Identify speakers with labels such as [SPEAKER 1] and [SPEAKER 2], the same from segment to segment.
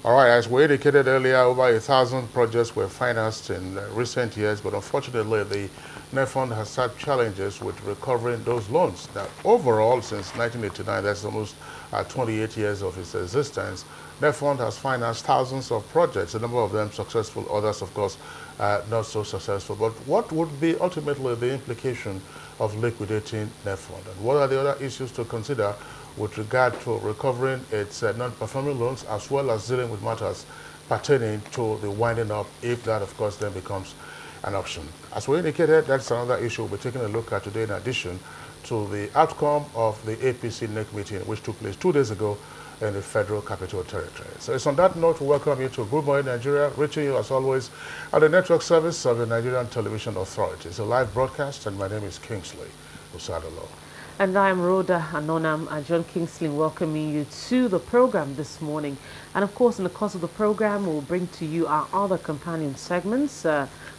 [SPEAKER 1] All right, as we indicated earlier, over 1,000 projects were financed in recent years, but unfortunately, the NEF Fund has had challenges with recovering those loans. Now, overall, since 1989, that's almost 28 years of its existence, NEF Fund has financed thousands of projects, a number of them successful, others, of course, not so successful. But what would be ultimately the implication of liquidating NEF Fund? And what are the other issues to consider with regard to recovering its non-performing loans, as well as dealing with matters pertaining to the winding up, if that, of course, then becomes an option? As we indicated, that's another issue we'll be taking a look at today, in addition to the outcome of the APC NEC meeting, which took place 2 days ago in the Federal Capital Territory. So it's on that note to welcome you to Good Morning Nigeria, reaching you as always at the network service of the Nigerian Television Authority. It's a live broadcast, and my name is Kingsley Osadolo.
[SPEAKER 2] And I'm Rhoda Anonam and John Kingsley, welcoming you to the program this morning. And of course, in the course of the program, we'll bring to you our other companion segments.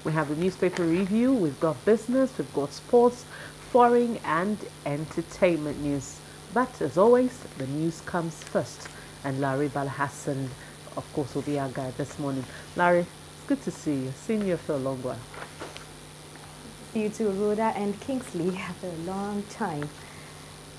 [SPEAKER 2] We have the newspaper review, we've got business, we've got sports, foreign and entertainment news. But as always, the news comes first. And Larry Balhassan, of course, will be our guide this morning. Larry, it's good to see you. Seen you for a long while.
[SPEAKER 3] You too, Rhoda and Kingsley, for a long time.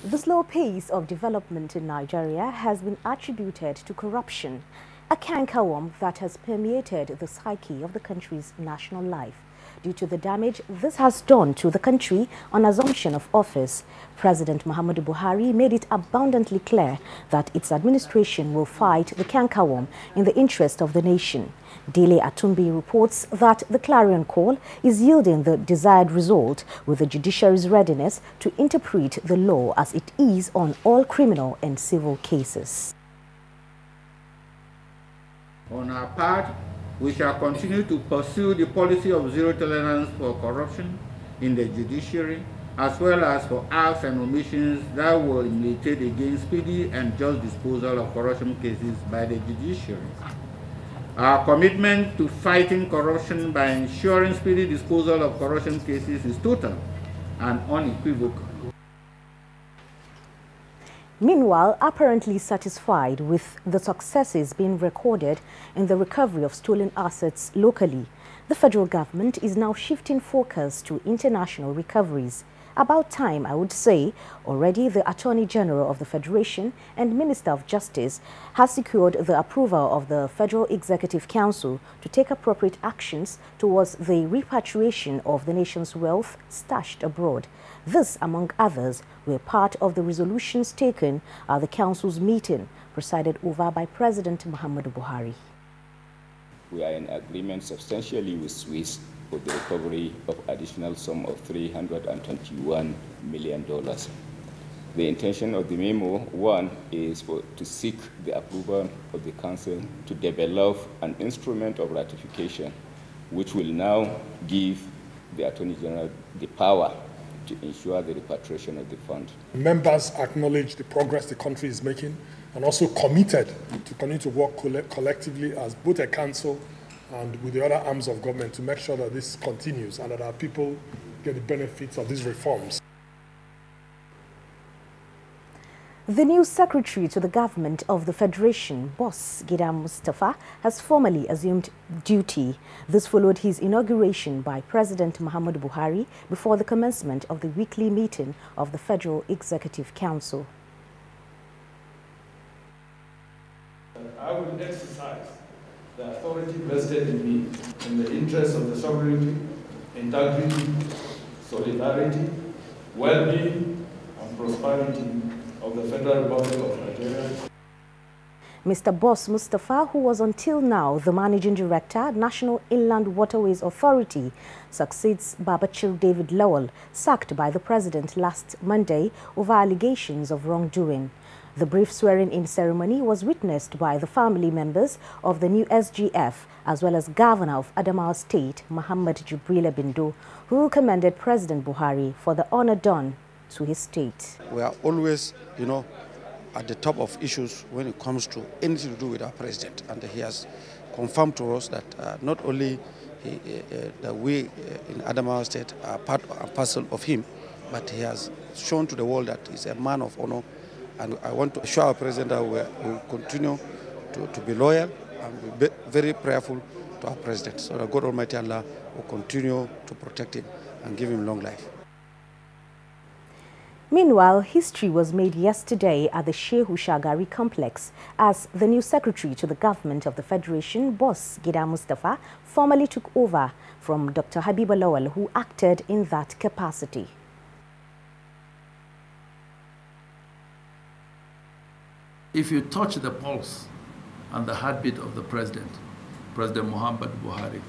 [SPEAKER 3] The slow pace of development in Nigeria has been attributed to corruption, a cankerworm that has permeated the psyche of the country's national life. Due to the damage this has done to the country on assumption of office, President Muhammadu Buhari made it abundantly clear that its administration will fight the cankerworm in the interest of the nation. Dele Atumbi reports that the clarion call is yielding the desired result, with the judiciary's readiness to interpret the law as it is on all criminal and civil cases.
[SPEAKER 4] On our part, we shall continue to pursue the policy of zero tolerance for corruption in the judiciary, as well as for acts and omissions that will militate against speedy and just disposal of corruption cases by the judiciary. Our commitment to fighting corruption by ensuring speedy disposal of corruption cases is total and unequivocal.
[SPEAKER 3] Meanwhile, apparently satisfied with the successes being recorded in the recovery of stolen assets locally, the federal government is now shifting focus to international recoveries. About time, I would say. Already, the Attorney General of the Federation and Minister of Justice has secured the approval of the Federal Executive Council to take appropriate actions towards the repatriation of the nation's wealth stashed abroad. This, among others, were part of the resolutions taken at the Council's meeting, presided over by President Muhammadu Buhari.
[SPEAKER 5] We are in agreement substantially with Swiss for the recovery of additional sum of $321 million. The intention of the memo, one, is to seek the approval of the Council to develop an instrument of ratification, which will now give the Attorney General the power to ensure the repatriation of the fund.
[SPEAKER 6] Members acknowledge the progress the country is making and also committed to continue to work collectively as both a council and with the other arms of government to make sure that this continues and that our people get the benefits of these reforms.
[SPEAKER 3] The new secretary to the government of the Federation, Boss Gidam Mustafa, has formally assumed duty. This followed his inauguration by President Muhammadu Buhari before the commencement of the weekly meeting of the Federal Executive Council.
[SPEAKER 7] I will exercise the authority vested in me in the interest of the sovereignty, integrity, solidarity, well-being, and prosperity of the Federal Republic of Nigeria.
[SPEAKER 3] Mr. Boss Mustafa, who was until now the Managing Director, National Inland Waterways Authority, succeeds Babachir David Lowell, sacked by the President last Monday over allegations of wrongdoing. The brief swearing-in ceremony was witnessed by the family members of the new SGF, as well as Governor of Adamawa State, Muhammad Jibrila Bindo, who commended President Buhari for the honor done to his state.
[SPEAKER 8] We are always, at the top of issues when it comes to anything to do with our president. And he has confirmed to us that not only that we in Adamawa State are part and parcel of him, but he has shown to the world that he's a man of honor. And I want to assure our president that we will continue to be loyal and be very prayerful to our president, so that God Almighty Allah will continue to protect him and give him long life.
[SPEAKER 3] Meanwhile, history was made yesterday at the Shehu Shagari complex as the new secretary to the government of the Federation, Boss Gida Mustafa, formally took over from Dr. Habiba Lawal, who acted in that capacity.
[SPEAKER 7] If you touch the pulse and the heartbeat of the President Muhammad Buhari,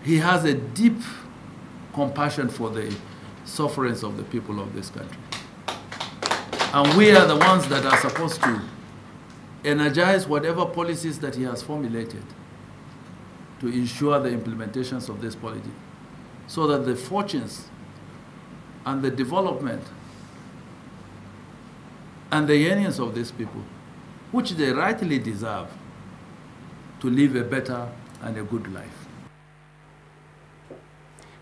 [SPEAKER 7] he has a deep compassion for the sufferings of the people of this country. And we are the ones that are supposed to energize whatever policies that he has formulated to ensure the implementations of this policy, so that the fortunes and the development and the yearnings of these people, which they rightly deserve, to live a better and a good life.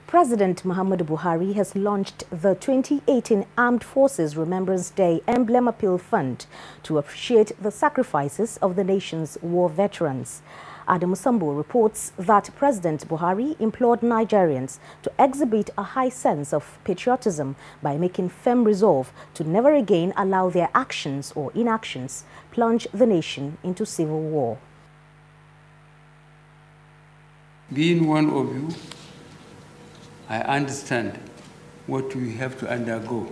[SPEAKER 3] President Muhammadu Buhari has launched the 2018 Armed Forces Remembrance Day Emblem Appeal Fund to appreciate the sacrifices of the nation's war veterans. Adam Sambo reports that President Buhari implored Nigerians to exhibit a high sense of patriotism by making firm resolve to never again allow their actions or inactions plunge the nation into civil war.
[SPEAKER 9] Being one of you, I understand what we have to undergo.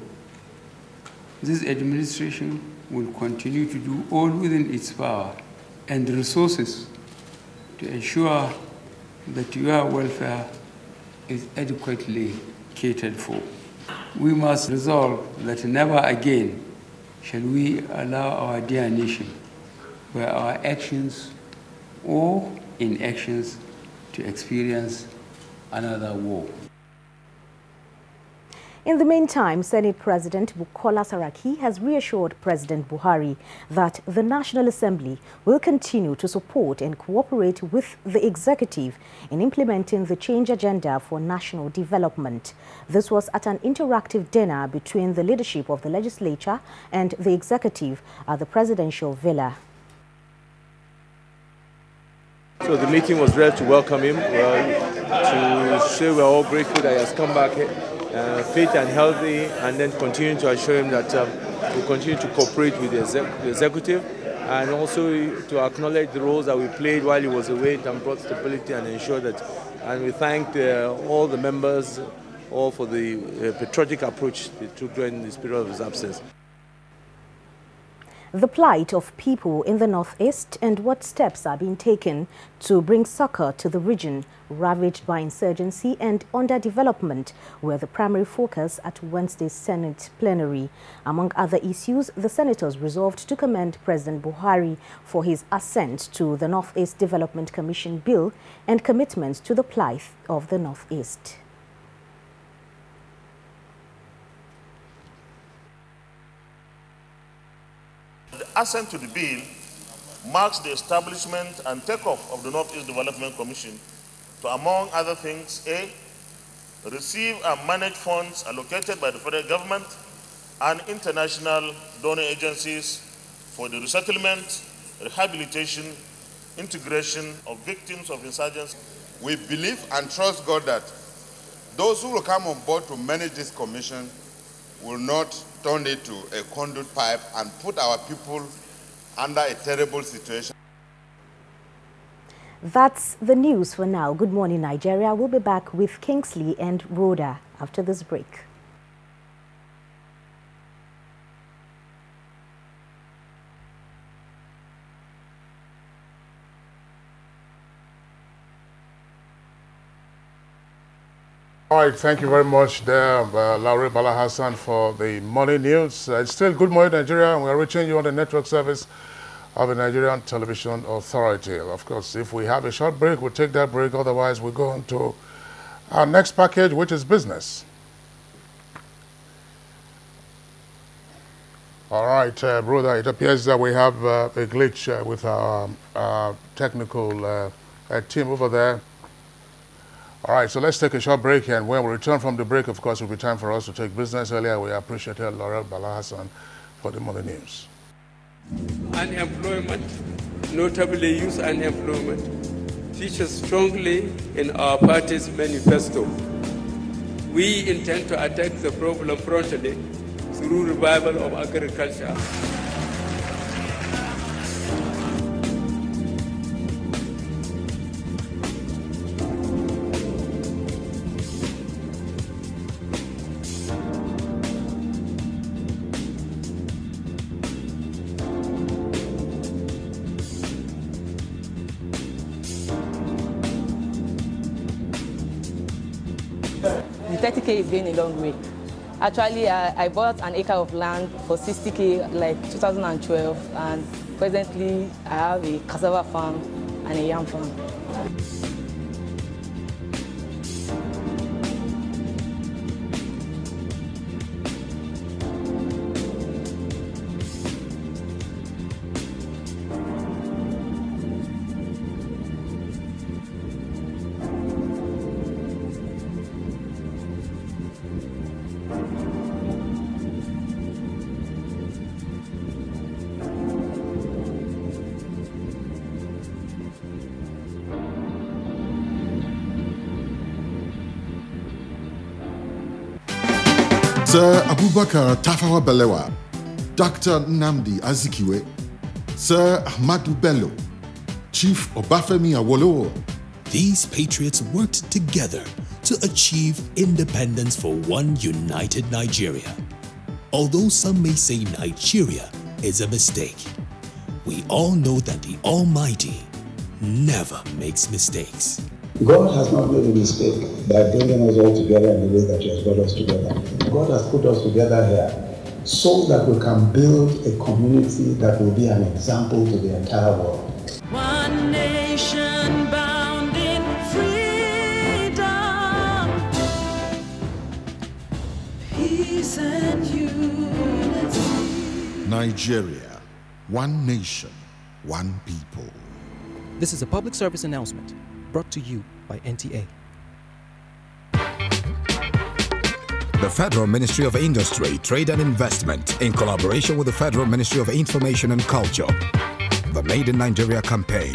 [SPEAKER 9] This administration will continue to do all within its power and resources to ensure that your welfare is adequately catered for. We must resolve that never again shall we allow our dear nation, by our actions or inactions, to experience another war.
[SPEAKER 3] In the meantime, Senate President Bukola Saraki has reassured President Buhari that the National Assembly will continue to support and cooperate with the executive in implementing the change agenda for national development. This was at an interactive dinner between the leadership of the legislature and the executive at the presidential villa.
[SPEAKER 10] So the meeting was there to welcome him, to say we're all grateful that he has come back fit and healthy, and then continue to assure him that we'll continue to cooperate with the executive, and also to acknowledge the roles that we played while he was away and brought stability and ensure that, and we thanked all the members all for the patriotic approach they took during this period of his absence.
[SPEAKER 3] The plight of people in the northeast and what steps are being taken to bring succor to the region ravaged by insurgency and underdevelopment were the primary focus at Wednesday's Senate plenary. Among other issues, the senators resolved to commend President Buhari for his assent to the Northeast Development Commission bill and commitment to the plight of the northeast.
[SPEAKER 11] The assent to the bill marks the establishment and takeoff of the Northeast Development Commission to, among other things, A, receive and manage funds allocated by the federal government and international donor agencies for the resettlement, rehabilitation, integration of victims of insurgency.
[SPEAKER 12] We believe and trust God that those who will come on board to manage this commission will not turn it to a conduit pipe and put our people under a terrible situation.
[SPEAKER 3] That's the news for now. Good morning, Nigeria. We'll be back with Kingsley and Rhoda after this break.
[SPEAKER 1] All right, thank you very much there, Laure Bala Hassan, for the morning news. It's still Good Morning Nigeria, and we're reaching you on the network service of the Nigerian Television Authority. Of course, if we have a short break, we'll take that break. Otherwise, we'll go on to our next package, which is business. All right, brother, it appears that we have a glitch with our technical team over there. All right, so let's take a short break, and when we return from the break, of course, it will be time for us to take business. Earlier, we appreciated Laurel Bala Hassan for the morning news.
[SPEAKER 9] Unemployment notably youth unemployment, features strongly in our party's manifesto. We intend to attack the problem frontally through revival of agriculture.
[SPEAKER 13] The 30K is going a long way. Actually, I bought an acre of land for 60K like 2012, and presently I have a cassava farm and a yam farm.
[SPEAKER 14] Sir Abubakar Tafawa Balewa, Dr. Nnamdi Azikiwe, Sir Ahmadu Bello, Chief Obafemi Awolowo.
[SPEAKER 15] These patriots worked together to achieve independence for one united Nigeria. Although some may say Nigeria is a mistake, we all know that the Almighty never makes mistakes.
[SPEAKER 16] God has not made a mistake by bringing us all together in the way that He has brought us together. God has put us together here so that we can build a community that will be an example to the entire world.
[SPEAKER 17] One nation bound in freedom, peace and unity.
[SPEAKER 14] Nigeria, one nation, one people.
[SPEAKER 18] This is a public service announcement brought to you by NTA.
[SPEAKER 19] The Federal Ministry of Industry, Trade and Investment, in collaboration with the Federal Ministry of Information and Culture, the Made in Nigeria campaign.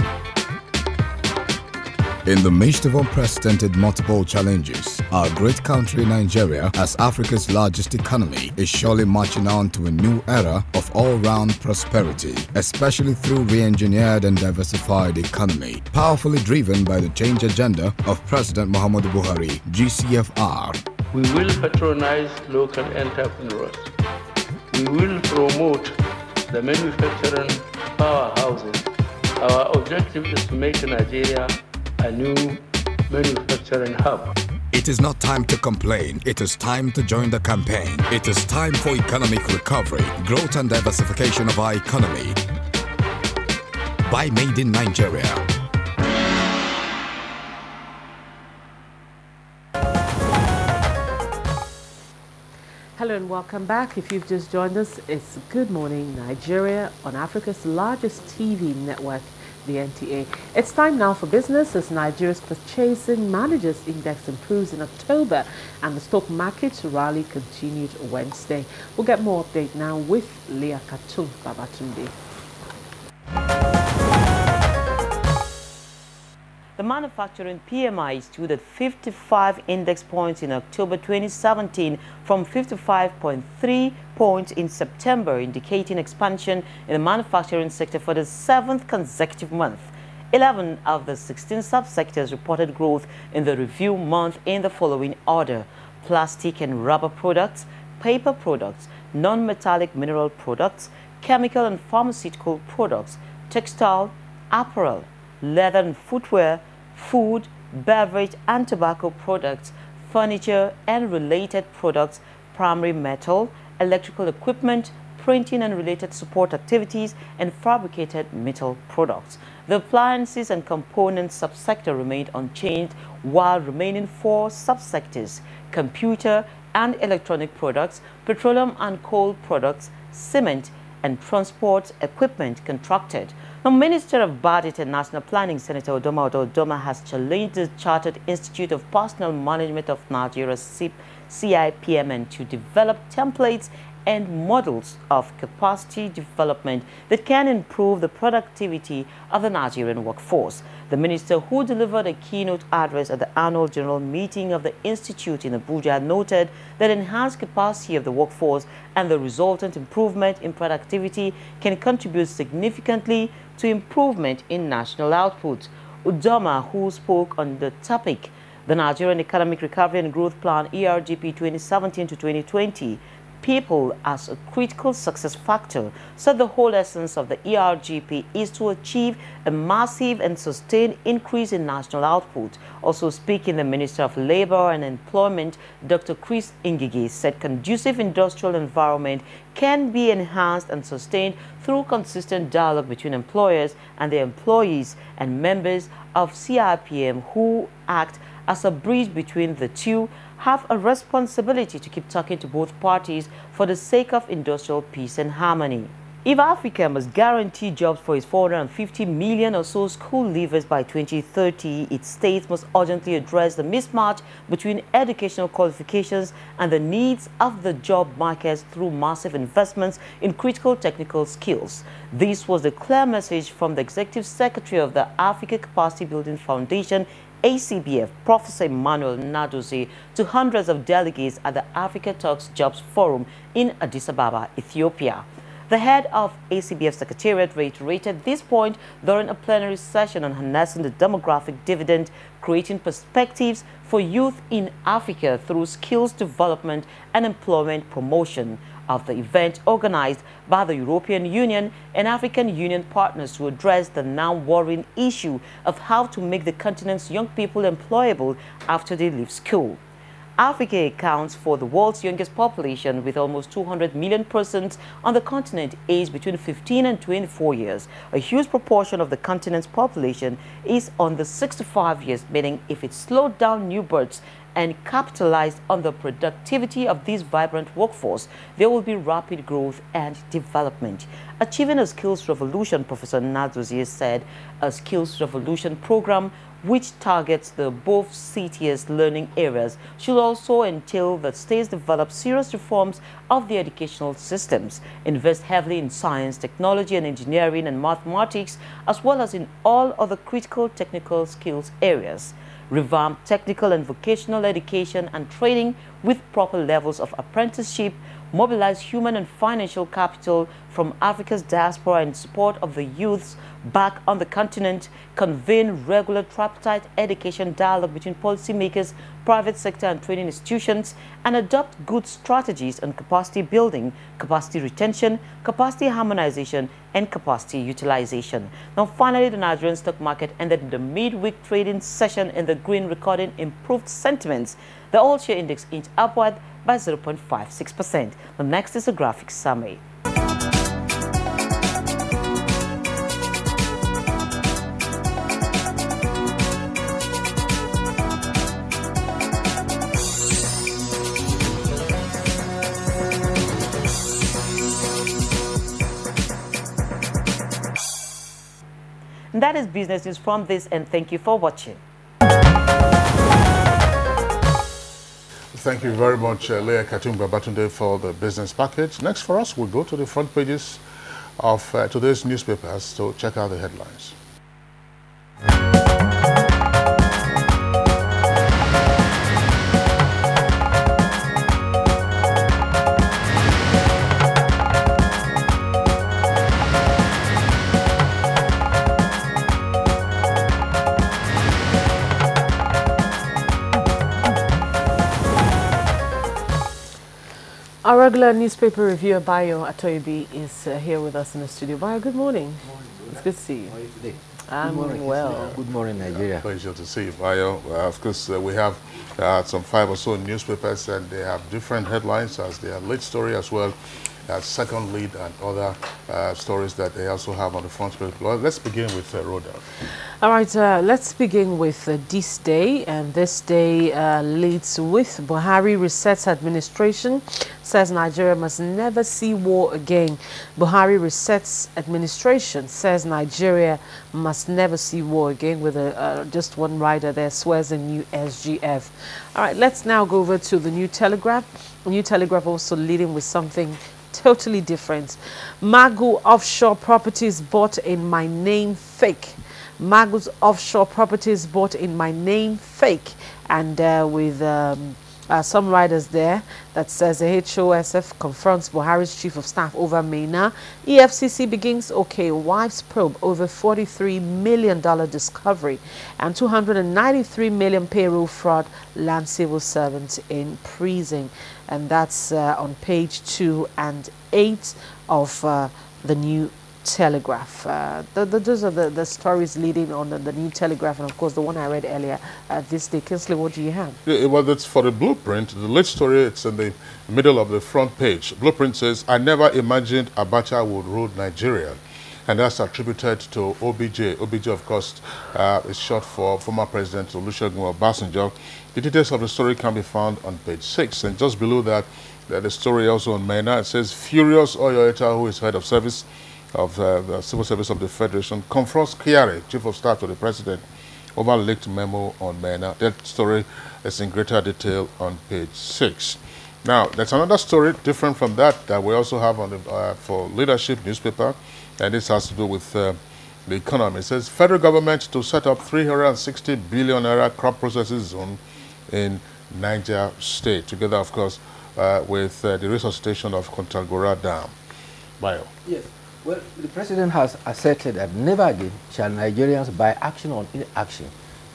[SPEAKER 19] In the midst of unprecedented multiple challenges, our great country Nigeria, as Africa's largest economy, is surely marching on to a new era of all-round prosperity, especially through re-engineered and diversified economy, powerfully driven by the change agenda of President Muhammadu Buhari, GCFR.
[SPEAKER 9] We will patronize local entrepreneurs. We will promote the manufacturing powerhouses. Our objective is to make Nigeria a new manufacturing hub.
[SPEAKER 19] It is not time to complain. It is time to join the campaign. It is time for economic recovery, growth and diversification of our economy by Made in Nigeria.
[SPEAKER 2] Hello and welcome back. If you've just joined us, it's Good Morning Nigeria on Africa's largest TV network, the NTA. It's time now for business as Nigeria's Purchasing Managers Index improves in October and the stock market rally continued Wednesday. We'll get more update now with Leah Katum Babatunde.
[SPEAKER 20] The manufacturing PMI stood at 55 index points in October 2017 from 55.3 points in September, indicating expansion in the manufacturing sector for the 7th consecutive month. 11 of the 16 subsectors reported growth in the review month in the following order: plastic and rubber products, paper products, non-metallic mineral products, chemical and pharmaceutical products, textile, apparel, leather and footwear, food, beverage and tobacco products, furniture and related products, primary metal, electrical equipment, printing and related support activities, and fabricated metal products. The appliances and components subsector remained unchanged, while remaining 4 subsectors, computer and electronic products, petroleum and coal products, cement and transport equipment contracted. The Minister of Budget and National Planning, Senator Udoma Udoma, has challenged the Chartered Institute of Personnel Management of Nigeria, CIPMN, to develop templates and models of capacity development that can improve the productivity of the Nigerian workforce. The minister, who delivered a keynote address at the annual general meeting of the Institute in Abuja, noted that enhanced capacity of the workforce and the resultant improvement in productivity can contribute significantly to improvement in national output. Udoma, who spoke on the topic, the Nigerian Economic Recovery and Growth Plan ERGP 2017 to 2020, people as a critical success factor, said the whole essence of the ERGP is to achieve a massive and sustained increase in national output. Also speaking, the Minister of Labour and Employment, Dr. Chris Ngige, said conducive industrial environment can be enhanced and sustained through consistent dialogue between employers and their employees and members of CIPM who act as a bridge between the two have a responsibility to keep talking to both parties for the sake of industrial peace and harmony. If Africa must guarantee jobs for its 450 million or so school leavers by 2030, its states must urgently address the mismatch between educational qualifications and the needs of the job markets through massive investments in critical technical skills. This was the clear message from the Executive Secretary of the Africa Capacity Building Foundation, ACBF, Professor Emmanuel Nadozie, to hundreds of delegates at the Africa Talks Jobs Forum in Addis Ababa, Ethiopia. The head of ACBF Secretariat reiterated this point during a plenary session on harnessing the demographic dividend, creating perspectives for youth in Africa through skills development and employment promotion, of the event organized by the European Union and African Union partners to address the now worrying issue of how to make the continent's young people employable after they leave school. Africa accounts for the world's youngest population, with almost 200 million persons on the continent aged between 15 and 24 years. A huge proportion of the continent's population is under 65 years, meaning if it slowed down new births and capitalized on the productivity of this vibrant workforce, there will be rapid growth and development. Achieving a skills revolution, Professor Nadozie said, a skills revolution program which targets the above CTS learning areas should also entail that states develop serious reforms of the educational systems, invest heavily in science, technology and engineering and mathematics, as well as in all other critical technical skills areas. Revamp technical and vocational education and training with proper levels of apprenticeship, mobilize human and financial capital from Africa's diaspora in support of the youths back on the continent, convene regular tripartite education dialogue between policymakers, private sector and training institutions, and adopt good strategies on capacity building, capacity retention, capacity harmonization, and capacity utilization. Now, finally, the Nigerian stock market ended the midweek trading session in the green, recording improved sentiments. The all-share index inched upward by 0.56%. The next is a graphic summary. And that is business news from this, and thank you for watching.
[SPEAKER 1] Thank you very much, Leah Katumba Batunde, for the business package. Next for us, we'll go to the front pages of today's newspapers to check out the headlines.
[SPEAKER 2] Our regular newspaper reviewer, Bayo Atoyibi, is here with us in the studio. Bayo, good morning. Good morning. It's good to see you.
[SPEAKER 21] How are you today?
[SPEAKER 2] I'm well.
[SPEAKER 21] Good morning, Nigeria.
[SPEAKER 1] Pleasure to see you, Bayo. Of course, we have some 5 or so newspapers, and they have different headlines as their lead story, as well as second lead and other stories that they also have on the front page. Well, let's begin with Rhoda.
[SPEAKER 2] All right, let's begin with this day, and this day leads with Buhari resets administration, says Nigeria must never see war again. Buhari resets administration, says Nigeria must never see war again, with just one rider there, swears a new SGF. All right, let's now go over to the New Telegraph. The New Telegraph also leading with something totally different. Magu offshore properties bought in my name fake. Magu's offshore properties bought in my name fake. And with some riders there that says the HOSF confronts Buhari's chief of staff over Mena. EFCC begins wife's probe over $43 million discovery, and 293 million payroll fraud land civil servants in prison. And that's on page 2 and 8 of the New Telegraph. Those are the stories leading on the New Telegraph, and of course the one I read earlier this day. Kinsley, what do you have?
[SPEAKER 1] Yeah, well, that's for the Blueprint. The lead story, it's in the middle of the front page. Blueprint says, I never imagined Abacha would rule Nigeria. And that's attributed to OBJ. OBJ, of course, is short for former President Olusegun Obasanjo. The details of the story can be found on page 6. And just below that, the story also on Mena. It says, Furious Oyoeta, who is head of service of the Civil Service of the Federation, confronts Kyari, Chief of Staff to the President, over leaked memo on Mena. That story is in greater detail on page 6. Now, there's another story different from that we also have on the for Leadership newspaper, and this has to do with the economy. It says, federal government to set up 360 billion naira crop processing zone in Niger State, together, of course, with the resuscitation of Kontagora Dam. Bayo.
[SPEAKER 21] Yes. Well, the president has asserted that never again shall Nigerians, by action or inaction,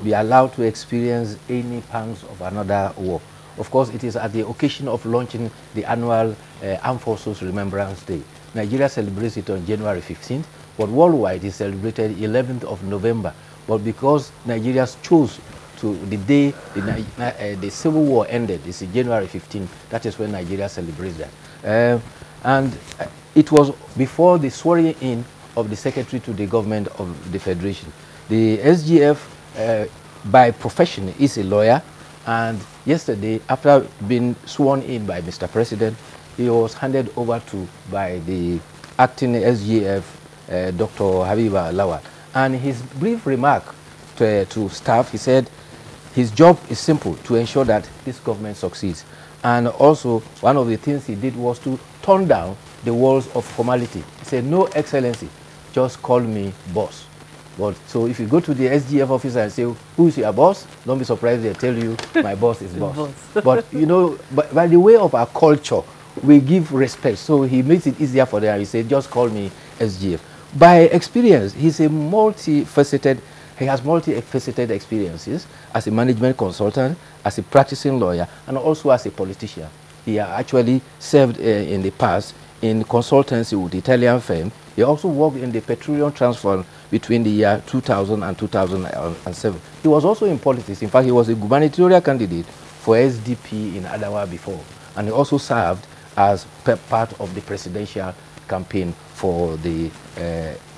[SPEAKER 21] be allowed to experience any pangs of another war. Of course, it is at the occasion of launching the annual Armed Forces Remembrance Day. Nigeria celebrates it on January 15th, but worldwide it is celebrated 11th of November. But because Nigerians chose to the day the Civil War ended, it's January 15th, that is when Nigeria celebrates that. And it was before the swearing in of the Secretary to the Government of the Federation. The SGF, by profession, is a lawyer, and yesterday, after being sworn in by Mr. President, he was handed over to by the acting SGF, Dr. Habiba Lawal. And his brief remark to staff, he said, his job is simple, to ensure that this government succeeds. And also, one of the things he did was to turn down the walls of formality. He said, no, Excellency, just call me boss. But so if you go to the SGF office and say, who's your boss? Don't be surprised they tell you, my boss is boss. But, you know, by the way of our culture, we give respect. So he makes it easier for them. He said, just call me SGF. By experience, he's a multifaceted, he has multifaceted experiences as a management consultant, as a practicing lawyer, and also as a politician. He actually served in the past in consultancy with the Italian firm. He also worked in the petroleum transfer between the year 2000 and 2007. He was also in politics. In fact, he was a gubernatorial candidate for SDP in Adamawa before. And he also served as part of the presidential campaign for the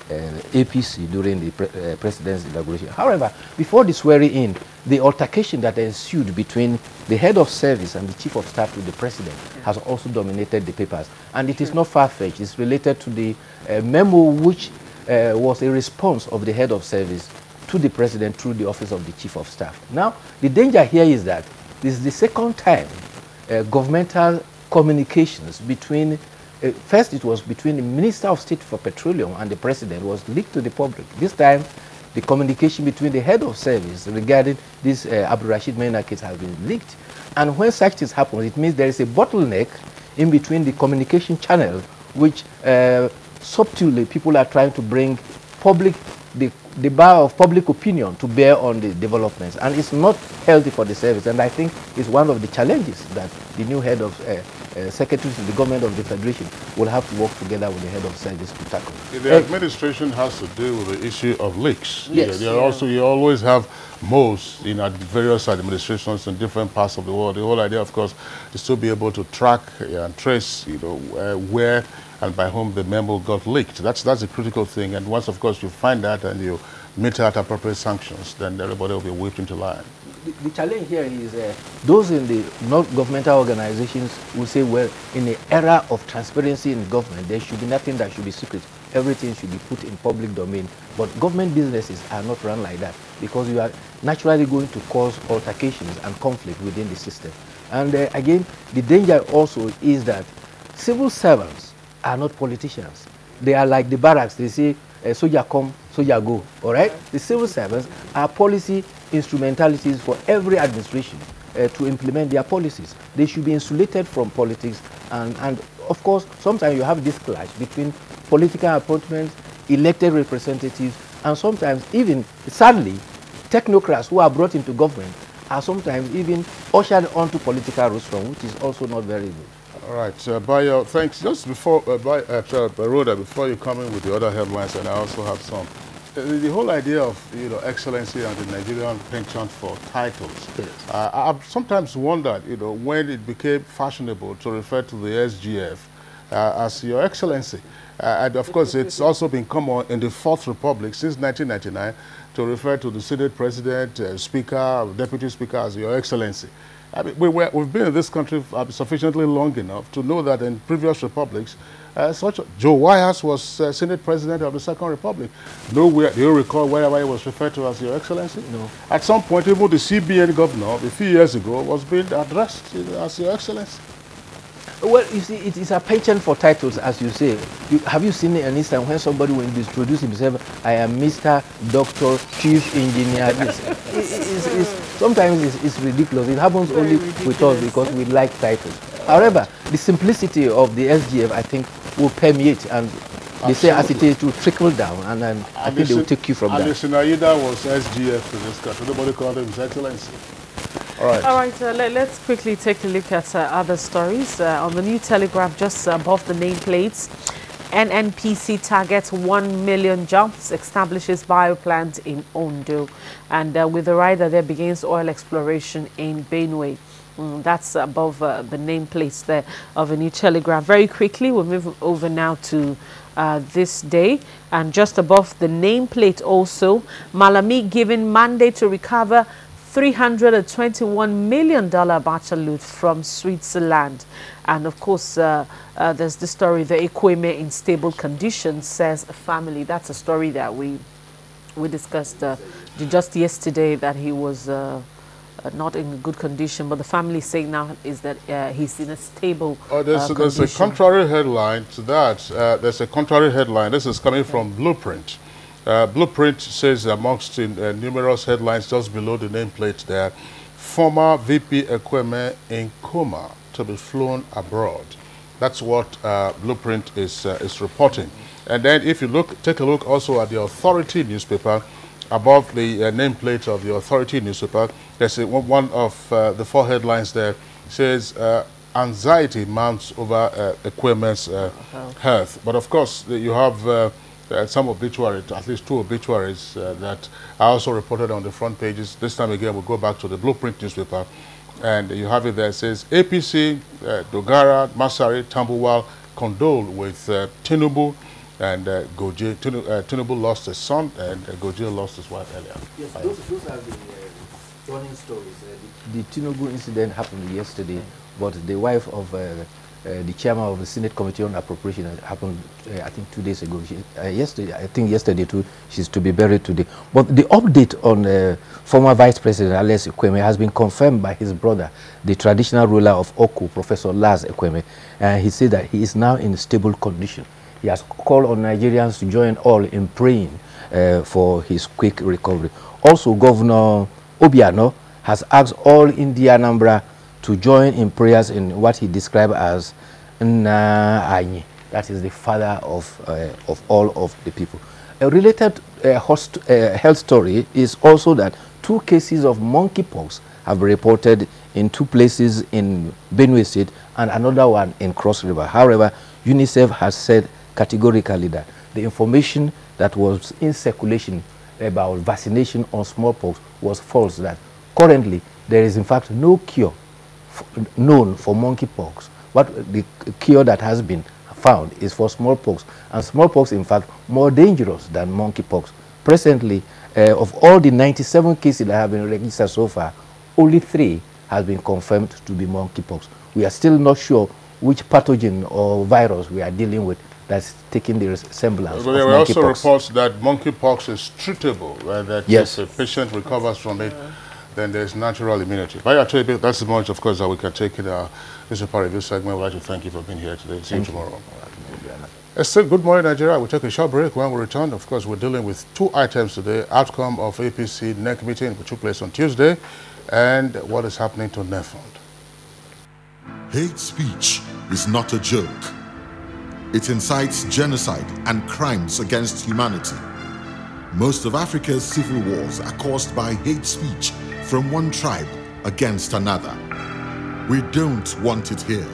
[SPEAKER 21] APC during the president's inauguration. However, before the swearing in, the altercation that ensued between the head of service and the chief of staff to the president has also dominated the papers. And it is not far-fetched. It's related to the memo which was a response of the head of service to the president through the office of the chief of staff. Now, the danger here is that this is the second time governmental communications between first, it was between the Minister of State for Petroleum and the President was leaked to the public. This time, the communication between the head of service regarding this Abdul Rashid Mena case has been leaked. And when such things happen, it means there is a bottleneck in between the communication channel, which subtly people are trying to bring the bar of public opinion to bear on the developments. And it's not healthy for the service. And I think it's one of the challenges that the new head of secretaries in the government of the Federation will have to work together with the head of service to tackle.
[SPEAKER 1] The administration has to deal with the issue of leaks.
[SPEAKER 21] Yes.
[SPEAKER 1] Also, you always have moles in various administrations in different parts of the world. The whole idea, of course, is to be able to track and trace, where and by whom the memo got leaked. That's a critical thing. And once, of course, you find that and you mete out appropriate sanctions, then everybody will be whipped into line.
[SPEAKER 21] The challenge here is those in the non-governmental organizations will say, well, in the era of transparency in government, there should be nothing that should be secret. Everything should be put in public domain. But government businesses are not run like that, because you are naturally going to cause altercations and conflict within the system. And again, the danger also is that civil servants are not politicians. They are like the barracks. They say, soldier come, soldier go. All right? The civil servants are policy instrumentalities for every administration to implement their policies. They should be insulated from politics. And of course, sometimes you have this clash between political appointments, elected representatives, and sometimes even, sadly, technocrats who are brought into government are sometimes even ushered onto political rostrum, which is also not very good.
[SPEAKER 1] All right, Bayo, thanks. Just before, Rhoda, before you come in with the other headlines, and I also have some. The whole idea of, excellency and the Nigerian penchant for titles. Yes. I've sometimes wondered, when it became fashionable to refer to the SGF as Your Excellency. And of course, it's also been common in the Fourth Republic since 1999 to refer to the Senate President, Speaker, Deputy Speaker as Your Excellency. I mean, we've been in this country sufficiently long enough to know that in previous republics, Joe Wyers was Senate President of the Second Republic. Nowhere, do you recall wherever he was referred to as Your Excellency? No. At some point, even the CBN governor, a few years ago, was being addressed as Your Excellency.
[SPEAKER 21] Well, you see, it is a penchant for titles, as you say. Have you seen an instance when somebody will introduce himself, I am Mr. Dr. Chief Engineer? Sometimes it's ridiculous. It happens only with us because we like titles. However, the simplicity of the SGF, I think, will permeate, and they say as it is to trickle down, and then I think they will take you from that.
[SPEAKER 1] And the Sinayida was SGF in this country. Nobody called him His Excellency. All right,
[SPEAKER 2] let's quickly take a look at other stories. On the New Telegraph, just above the nameplates, NNPC targets 1 million jobs, establishes bioplant in Ondo. And with the rider, there begins oil exploration in Benue. That's above the nameplates there of a New Telegraph. Very quickly, we'll move over now to this day. And just above the nameplate also, Malami given mandate to recover $321 million bacha loot from Switzerland. And of course, there's the story, the Ekweme in stable condition, says a family. That's a story that we discussed just yesterday, that he was not in good condition, but the family saying now is that he's in a stable
[SPEAKER 1] condition. There's a contrary headline to that. There's a contrary headline. This is coming from Blueprint. Blueprint says amongst numerous headlines just below the nameplate there, former VP Ekweme in coma to be flown abroad. That's what Blueprint is reporting. And then if you take a look also at the Authority newspaper, above the nameplate of the Authority newspaper, there's one of the four headlines there says anxiety mounts over Ekweme's health. But of course, you have some obituaries, at least two obituaries that are also reported on the front pages. This time again, we'll go back to the Blueprint newspaper, and you have it there. It says, APC, Dogara, Masari, Tambuwal condole with Tinubu, and Goje. Tinubu lost his son, and Goje lost his wife earlier.
[SPEAKER 21] Yes, those are the running stories. The Tinubu incident happened yesterday, but the wife of the chairman of the Senate Committee on Appropriation happened, I think, 2 days ago. Yesterday too, she's to be buried today. But the update on former Vice President Alex Ekweme has been confirmed by his brother, the traditional ruler of Oku, Professor Laz Ekweme. He said that he is now in stable condition. He has called on Nigerians to join all in praying for his quick recovery. Also, Governor Obiano has asked all India Anambra to join in prayers in what he described as Nna Anyi. That is the father of all of the people. A related health story is also that 2 cases of monkeypox have been reported in 2 places in Benue State and another one in Cross River. However, UNICEF has said categorically that the information that was in circulation about vaccination on smallpox was false, that currently there is in fact no cure known for monkeypox. What the cure that has been found is for smallpox, and smallpox in fact more dangerous than monkeypox. Presently, of all the 97 cases that have been registered so far, only 3 has been confirmed to be monkeypox. We are still not sure which pathogen or virus we are dealing with that's taking the resemblance of monkeypox.
[SPEAKER 1] There were also reports that monkeypox is treatable, that yes, if a patient recovers from it, then there's natural immunity. But actually, that's the moment, of course, that we can take in our newspaper review segment. I'd like to thank you for being here today. See you tomorrow. Still, good morning, Nigeria. We'll take a short break. When we return, of course, we're dealing with two items today. Outcome of APC NEC meeting, which took place on Tuesday, and what is happening to NEFOND.
[SPEAKER 14] Hate speech is not a joke. It incites genocide and crimes against humanity. Most of Africa's civil wars are caused by hate speech from one tribe against another. We don't want it here.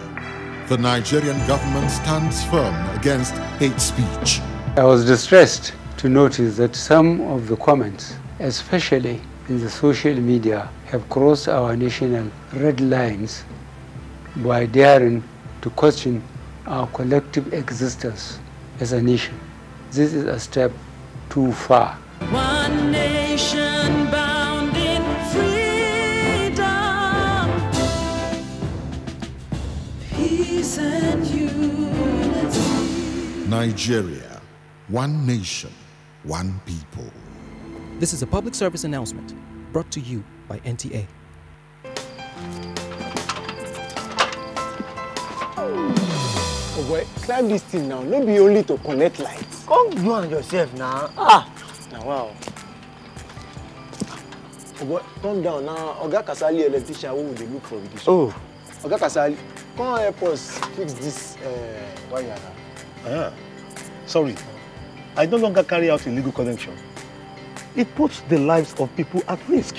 [SPEAKER 14] The Nigerian government stands firm against hate speech.
[SPEAKER 9] I was distressed to notice that some of the comments, especially in the social media, have crossed our national red lines by daring to question our collective existence as a nation. This is a step too far.
[SPEAKER 17] One nation bound in freedom, peace and unity.
[SPEAKER 14] Nigeria, one nation, one people.
[SPEAKER 18] This is a public service announcement brought to you by NTA.
[SPEAKER 4] Oh boy, climb this thing now. No be only to connect lights.
[SPEAKER 22] Come you and yourself now.
[SPEAKER 4] Now wow. Oh boy, come down now. Oga Kasali electrician who will look for this.
[SPEAKER 22] Oh.
[SPEAKER 4] Oga Kasali, come help us fix this wire now.
[SPEAKER 22] Sorry, I no longer carry out illegal connection. It puts the lives of people at risk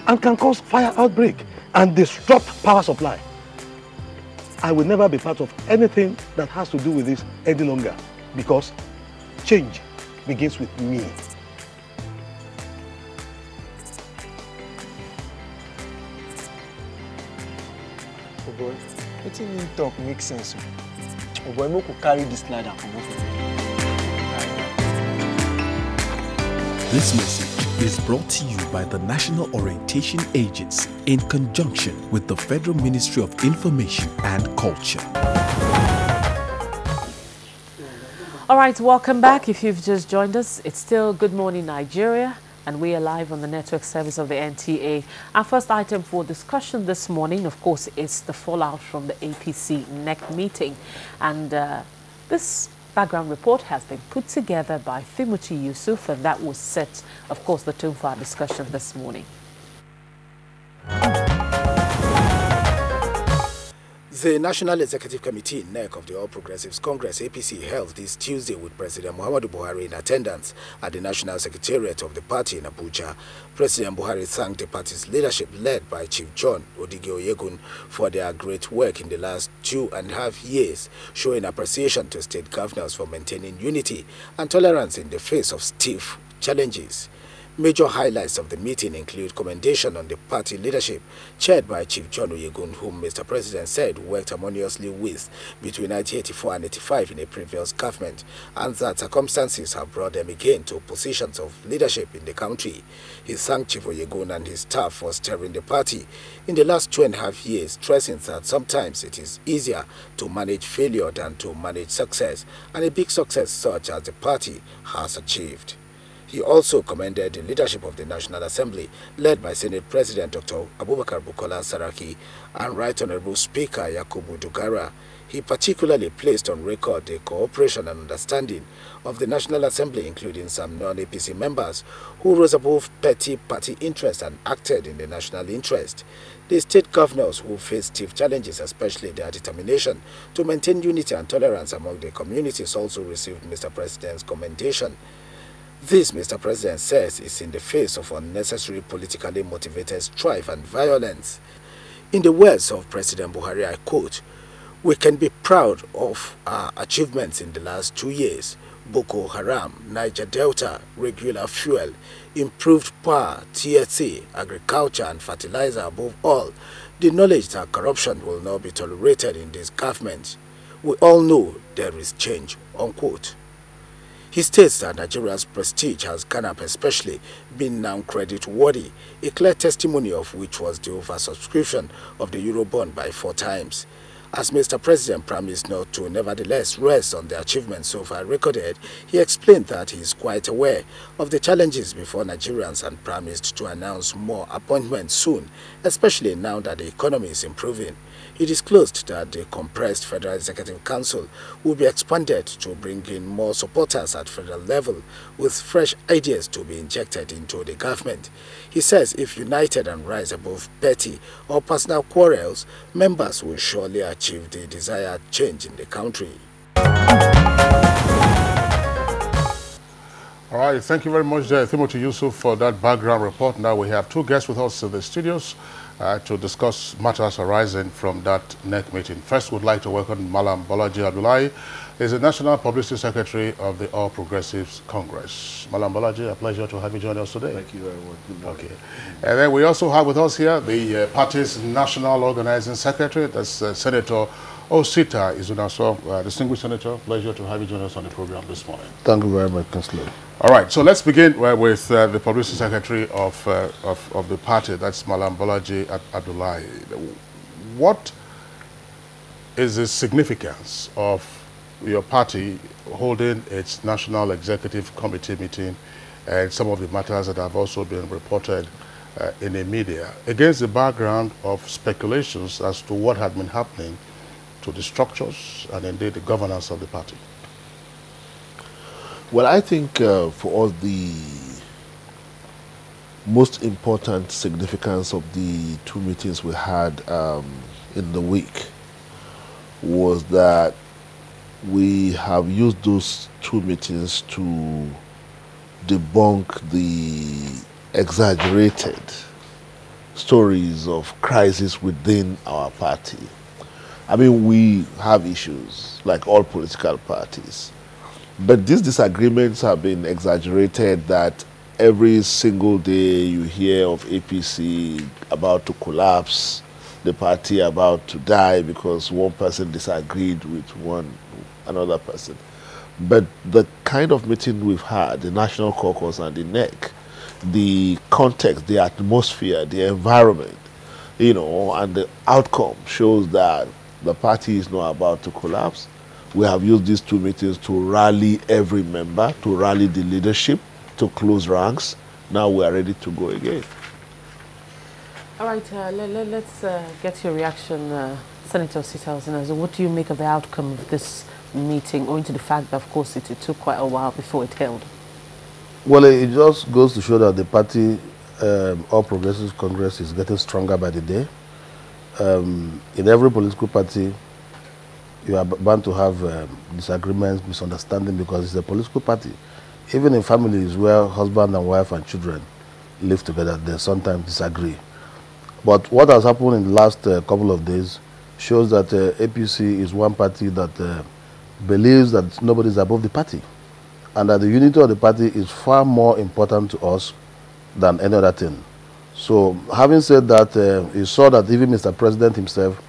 [SPEAKER 22] and can cause fire outbreak and disrupt power supply. I will never be part of anything that has to do with this any longer because change begins with me.
[SPEAKER 4] Oh boy, what you mean talk makes sense. Oh boy, we could carry this ladder from over.
[SPEAKER 23] This message is brought to you by the National Orientation Agency in conjunction with the Federal Ministry of Information and Culture.
[SPEAKER 2] All right, welcome back. If you've just joined us, it's still Good Morning Nigeria, and we are live on the network service of the NTA. Our first item for discussion this morning, of course, is the fallout from the APC NEC meeting. And this background report has been put together by Thimuchi Yusuf, and that will set, of course, the tone for our discussion this morning.
[SPEAKER 24] The National Executive Committee NEC of the All Progressives Congress APC held this Tuesday with President Muhammadu Buhari in attendance at the National Secretariat of the party in Abuja. President Buhari thanked the party's leadership led by Chief John Odige Oyegun for their great work in the last 2.5 years, showing appreciation to state governors for maintaining unity and tolerance in the face of stiff challenges. Major highlights of the meeting include commendation on the party leadership chaired by Chief John Oyegun, whom Mr. President said worked harmoniously with between 1984 and 85 in a previous government, and that circumstances have brought them again to positions of leadership in the country. He thanked Chief Oyegun and his staff for steering the party in the last 2.5 years, stressing that sometimes it is easier to manage failure than to manage success, and a big success such as the party has achieved. He also commended the leadership of the National Assembly, led by Senate President Dr. Abubakar Bukola Saraki and Right Honorable Speaker Yakubu Dugara. He particularly placed on record the cooperation and understanding of the National Assembly, including some non-APC members who rose above petty party interest and acted in the national interest. The state governors who faced stiff challenges, especially their determination to maintain unity and tolerance among the communities, also received Mr. President's commendation. This, Mr. President says, is in the face of unnecessary politically motivated strife and violence. In the words of President Buhari, I quote, "We can be proud of our achievements in the last 2 years. Boko Haram, Niger Delta, regular fuel, improved power, TSA, agriculture and fertilizer above all. The knowledge that corruption will not be tolerated in this government. We all know there is change," unquote. He states that Nigeria's prestige has gone up, especially being now credit-worthy, a clear testimony of which was the oversubscription of the Eurobond by 4 times. As Mr. President promised not to nevertheless rest on the achievements so far recorded, he explained that he is quite aware of the challenges before Nigerians and promised to announce more appointments soon, especially now that the economy is improving. He disclosed that the compressed Federal Executive Council will be expanded to bring in more supporters at federal level, with fresh ideas to be injected into the government. He says if united and rise above petty or personal quarrels, members will surely achieve the desired change in the country.
[SPEAKER 1] All right, thank you very much, Timothy Yusuf, for that background report. Now we have two guests with us in the studios to discuss matters arising from that NEC meeting. First, we'd like to welcome Malam Bolaji Abdullahi. He's the National Publicity Secretary of the All Progressives Congress. Malam Bolaji, a pleasure to have you join us today.
[SPEAKER 5] Thank you very much.
[SPEAKER 1] Okay. And then we also have with us here the party's National Organizing Secretary, that's Senator Osita Izunaso. Distinguished Senator, pleasure to have you join us on the program this morning.
[SPEAKER 5] Thank you very much, Councillor.
[SPEAKER 1] All right, so let's begin with the Publicity Secretary of the party, that's Malam Bolaji Abdullahi. What is the significance of your party holding its National Executive Committee meeting and some of the matters that have also been reported in the media against the background of speculations as to what had been happening to the structures and indeed the governance of the party?
[SPEAKER 5] Well, I think for us the most important significance of the two meetings we had in the week was that we have used those two meetings to debunk the exaggerated stories of crisis within our party. I mean, we have issues like all political parties. But these disagreements have been exaggerated that every single day you hear of APC about to collapse, the party about to die because one person disagreed with another person. But the kind of meeting we've had, the National Caucus and the NEC, the context, the atmosphere, the environment, you know, and the outcome shows that the party is not about to collapse. We have used these two meetings to rally every member, to rally the leadership, to close ranks. Now we are ready to go again.
[SPEAKER 2] All right, let's get your reaction, Senator Osita. What do you make of the outcome of this meeting, owing to the fact that, of course, it took quite a while before it held?
[SPEAKER 5] Well, it just goes to show that the party, All Progressives Congress, is getting stronger by the day. In every political party, you are bound to have disagreements, misunderstanding, because it's a political party. Even in families where husband and wife and children live together, they sometimes disagree. But what has happened in the last couple of days shows that APC is one party that believes that nobody is above the party, and that the unity of the party is far more important to us than any other thing. So, having said that, you saw that even Mr. President himself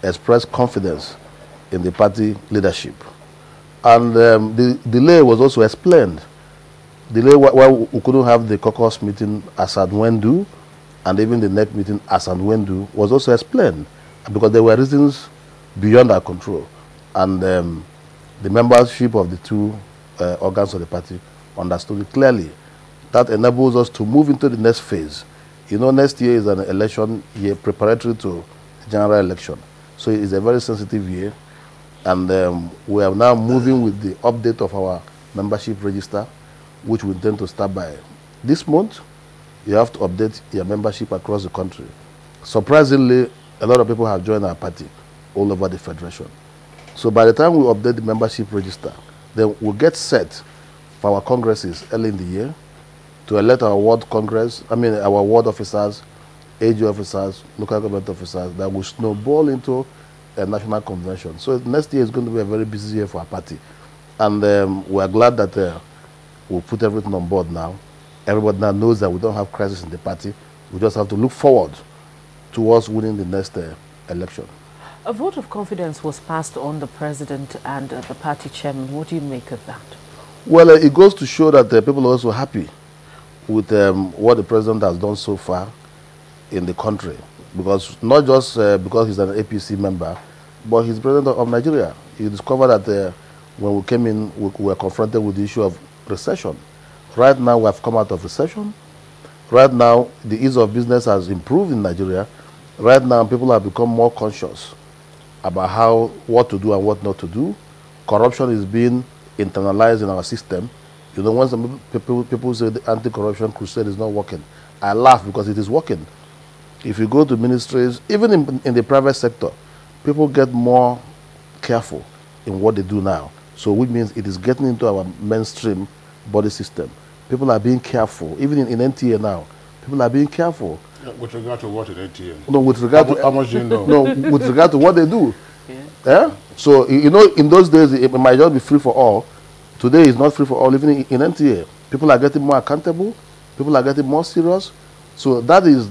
[SPEAKER 5] expressed confidence in the party leadership. And the delay was also explained. Delay why we couldn't have the caucus meeting as and when due, and even the NEC meeting as and when due, was also explained, because there were reasons beyond our control. And the membership of the two organs of the party understood it clearly. That enables us to move into the next phase. You know, next year is an election year preparatory to the general election. So it is a very sensitive year. And we are now moving with the update of our membership register, which we intend to start by this month. You have to update your membership across the country. Surprisingly, a lot of people have joined our party all over the federation. So by the time we update the membership register, then we'll get set for our congresses early in the year to elect our ward our ward officers, AG officers, local government officers, that will snowball into a national convention. So next year is going to be a very busy year for our party. And we are glad that we'll put everything on board now. Everybody now knows that we don't have crisis in the party. We just have to look forward towards winning the next election.
[SPEAKER 2] A vote of confidence was passed on the president and the party chairman. What do you make of that?
[SPEAKER 5] Well, it goes to show that people are also happy with what the president has done so far in the country. Because not just because he's an APC member, but he's president of Nigeria. You discover that when we came in, we were confronted with the issue of recession. Right now, we have come out of recession. Right now, the ease of business has improved in Nigeria. Right now, people have become more conscious about what to do and what not to do. Corruption is being internalized in our system. You know, when some people say the anti-corruption crusade is not working, I laugh because it is working. If you go to ministries, even in the private sector, people get more careful in what they do now. So which means it is getting into our mainstream body system. People are being careful. Even in NTA now, people are being careful.
[SPEAKER 1] Yeah, with regard to what in NTA?
[SPEAKER 5] No, with regard to
[SPEAKER 1] how much do you know?
[SPEAKER 5] No, with regard to what they do. Yeah. So you know, in those days it might just be free for all. Today it's not free for all. Even in NTA, people are getting more accountable. People are getting more serious. So that is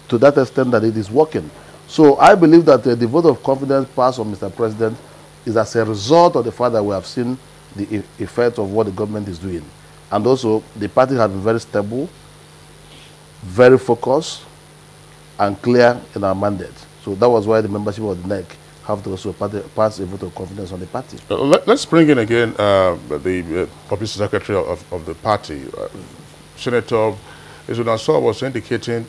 [SPEAKER 5] to that extent that it is working. So I believe that the vote of confidence passed on Mr. President is as a result of the fact that we have seen the effect of what the government is doing. And also, the party has been very stable, very focused, and clear in our mandate. So that was why the membership of the NEC have to also pass a vote of confidence on the party.
[SPEAKER 1] Let's bring in again the publicity secretary of the party. Senator Izunaso was indicating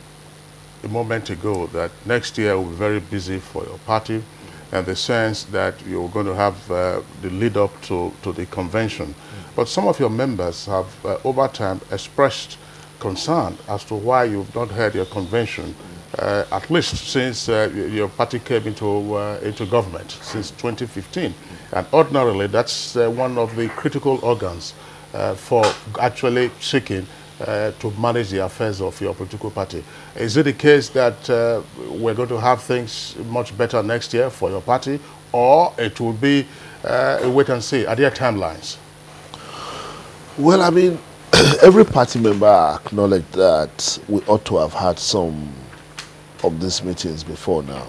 [SPEAKER 1] a moment ago that next year will be very busy for your party, and the sense that you're going to have the lead up to the convention. But some of your members have over time expressed concern as to why you've not had your convention, at least since your party came into government, since 2015. And ordinarily, that's one of the critical organs for actually seeking to manage the affairs of your political party. Is it the case that we're going to have things much better next year for your party, or it will be a wait and see? Are there timelines?
[SPEAKER 6] Well, I mean, every party member acknowledged that we ought to have had some of these meetings before now,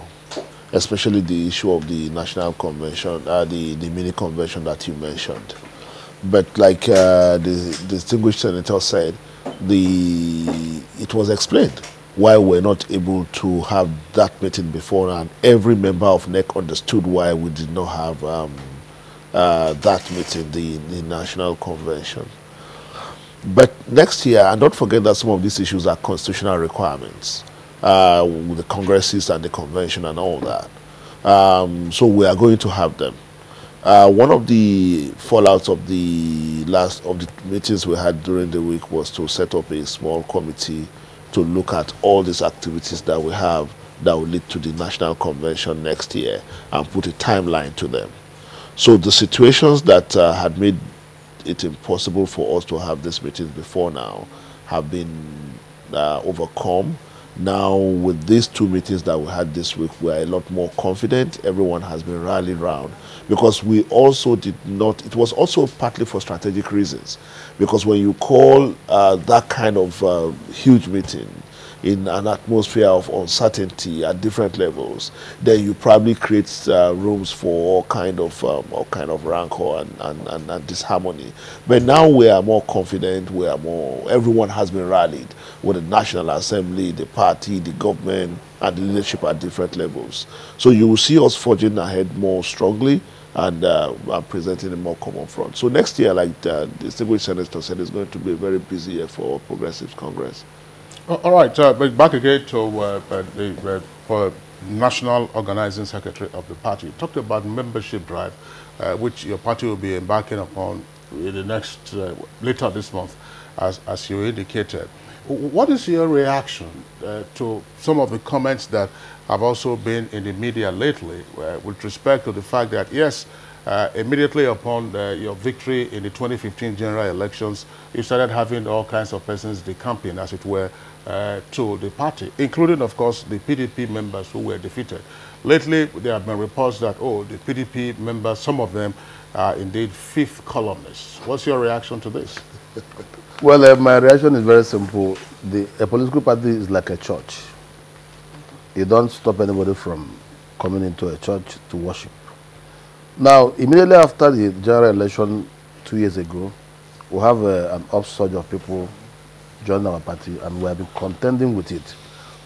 [SPEAKER 6] especially the issue of the national convention, the mini convention that you mentioned. But like the distinguished senator said, it was explained why we're not able to have that meeting before, and every member of NEC understood why we did not have that meeting, the national convention. But next year, and don't forget that some of these issues are constitutional requirements with the congresses and the convention and all that. So we are going to have them. One of the fallouts of the meetings we had during the week was to set up a small committee to look at all these activities that we have that will lead to the national convention next year and put a timeline to them. So the situations that had made it impossible for us to have these meetings before now have been overcome. Now, with these two meetings that we had this week, we are a lot more confident. Everyone has been rallied around, because we also did not, it was also partly for strategic reasons. Because when you call that kind of huge meeting in an atmosphere of uncertainty at different levels, then you probably create rooms for all kind of rancor and disharmony. But now we are more confident. Everyone has been rallied, with the National Assembly, the party, the government, and the leadership at different levels. So you will see us forging ahead more strongly and presenting a more common front. So next year, like the distinguished senator said, is going to be a very busy year for Progressives Congress.
[SPEAKER 1] All right, but back again to for National Organizing Secretary of the party. You talked about membership drive, which your party will be embarking upon in the next, later this month, as you indicated. What is your reaction to some of the comments that have also been in the media lately with respect to the fact that, yes, immediately upon your victory in the 2015 general elections, you started having all kinds of persons decamping, as it were, to the party, including, of course, the PDP members who were defeated. Lately, there have been reports that, oh, the PDP members, some of them are indeed fifth columnists. What's your reaction to this?
[SPEAKER 5] Well, my reaction is very simple. A political party is like a church. You don't stop anybody from coming into a church to worship. Now, immediately after the general election 2 years ago, we have an upsurge of people joining our party, and we have been contending with it.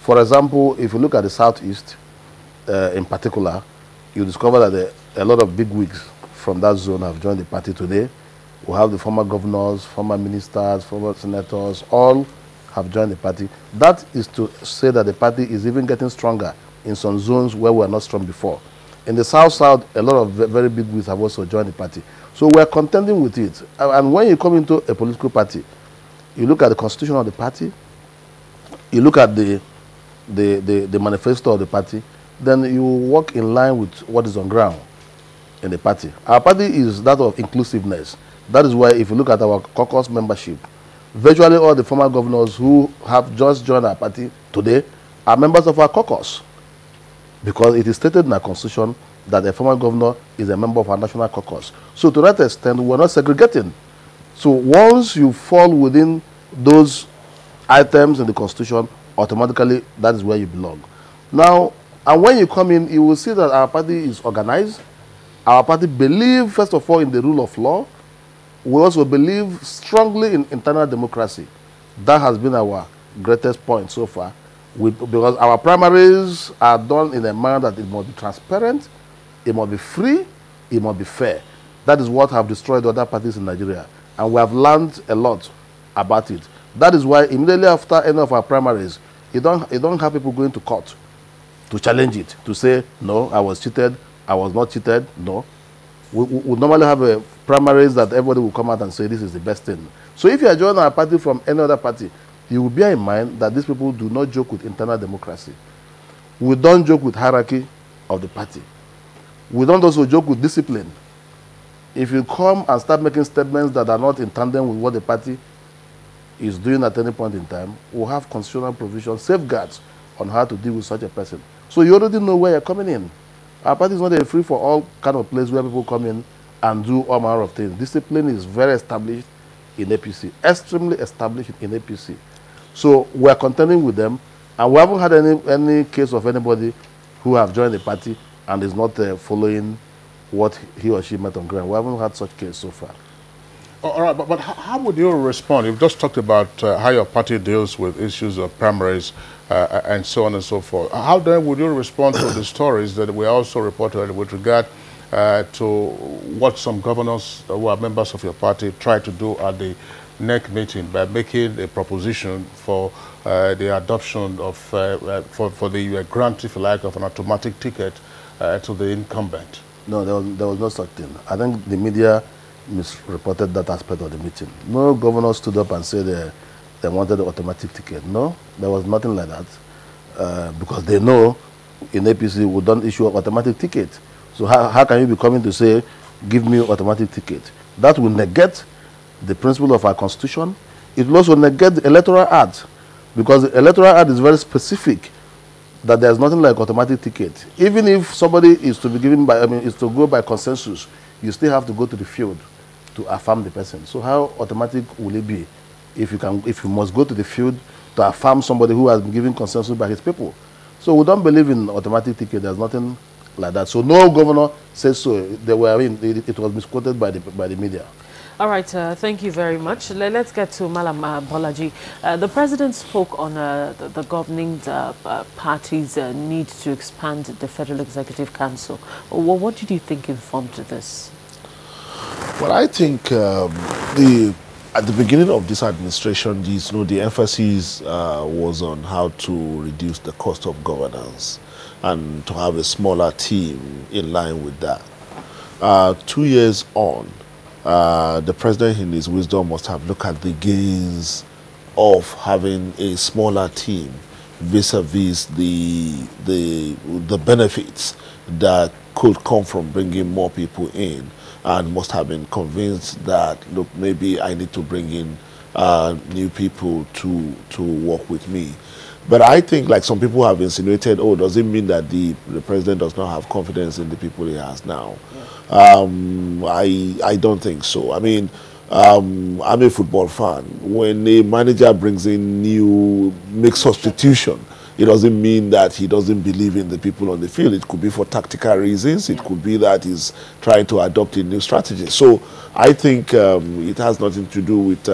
[SPEAKER 5] For example, if you look at the Southeast in particular, you discover that a lot of big wigs from that zone have joined the party today. We have the former governors, former ministers, former senators, all have joined the party. That is to say that the party is even getting stronger in some zones where we were not strong before. In the South, a lot of very big wigs have also joined the party. So we're contending with it. And when you come into a political party, you look at the constitution of the party, you look at the manifesto of the party, then you walk in line with what is on ground in the party. Our party is that of inclusiveness. That is why if you look at our caucus membership, virtually all the former governors who have just joined our party today are members of our caucus, because it is stated in our constitution that a former governor is a member of our national caucus. So to that extent, we're not segregating. So once you fall within those items in the constitution, automatically that is where you belong. Now, and when you come in, you will see that our party is organized. Our party believes, first of all, in the rule of law. We also believe strongly in internal democracy. That has been our greatest point so far. Because our primaries are done in a manner that it must be transparent, it must be free, it must be fair. That is what have destroyed other parties in Nigeria. And we have learned a lot about it. That is why immediately after any of our primaries, you don't have people going to court to challenge it, to say, no, I was cheated, I was not cheated. No. We normally have a primaries that everybody will come out and say this is the best thing. So if you are joining our party from any other party, you will bear in mind that these people do not joke with internal democracy. We don't joke with hierarchy of the party. We don't also joke with discipline. If you come and start making statements that are not in tandem with what the party is doing at any point in time, we'll have constitutional provisions, safeguards on how to deal with such a person. So you already know where you're coming in. Our party is not a free-for-all kind of place where people come in and do all manner of things. Discipline is very established in APC, extremely established in APC. So we're contending with them, and we haven't had any case of anybody who have joined the party and is not following what he or she met on ground. We haven't had such case so far.
[SPEAKER 1] All right, but how would you respond? You've just talked about how your party deals with issues of primaries and so on and so forth. How then would you respond to the stories that we also reported with regard to what some governors who are members of your party tried to do at the NEC meeting by making a proposition for the adoption of, for the grant, if you like, of an automatic ticket to the incumbent?
[SPEAKER 5] No, there was no such thing. I think the media misreported that aspect of the meeting. No governor stood up and said they wanted the automatic ticket. No, there was nothing like that, because they know in APC we don't issue an automatic ticket. So how can you be coming to say, give me automatic ticket? That will negate the principle of our constitution. It will also negate the electoral act, because the electoral act is very specific that there's nothing like automatic ticket. Even if somebody is to be given by, is to go by consensus, you still have to go to the field to affirm the person. So how automatic will it be if you must go to the field to affirm somebody who has been given consensus by his people? So we don't believe in automatic ticket. There's nothing like that. So no governor says so. It was misquoted by the media.
[SPEAKER 2] All right, thank you very much. Let's get to Malam Bolaji. The president spoke on the governing party's need to expand the Federal Executive Council. What did you think informed this?
[SPEAKER 6] Well, I think at the beginning of this administration, the emphasis was on how to reduce the cost of governance and to have a smaller team in line with that. 2 years on, the president in his wisdom must have looked at the gains of having a smaller team vis-a-vis the benefits that could come from bringing more people in, and must have been convinced that, look, maybe I need to bring in new people to work with me. But I think, like some people have insinuated, oh, does it mean that the president does not have confidence in the people he has now? I don't think so. I mean, I'm a football fan. When a manager brings in makes substitution, it doesn't mean that he doesn't believe in the people on the field. It could be for tactical reasons. It could be that he's trying to adopt a new strategy. So I think it has nothing to do with,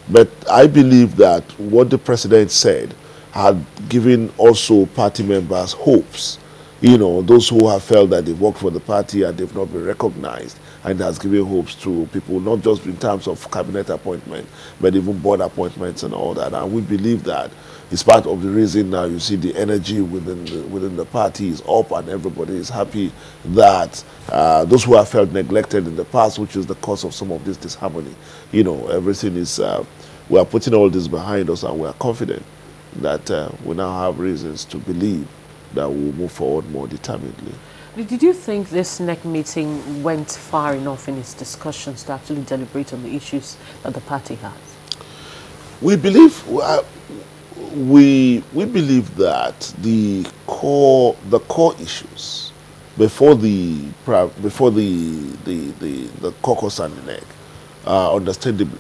[SPEAKER 6] but I believe that what the president said had given also party members hopes. You know, those who have felt that they've worked for the party and they've not been recognized. and it has given hopes to people, not just in terms of cabinet appointment, but even board appointments and all that. And we believe that it's part of the reason now you see the energy within the party is up and everybody is happy that those who have felt neglected in the past, which is the cause of some of this disharmony, you know, everything is, we are putting all this behind us, and we are confident that we now have reasons to believe that we'll move forward more determinedly.
[SPEAKER 2] Did you think this NEC meeting went far enough in its discussions to actually deliberate on the issues that the party has?
[SPEAKER 6] We believe we believe that the core issues before the caucus and the NEC,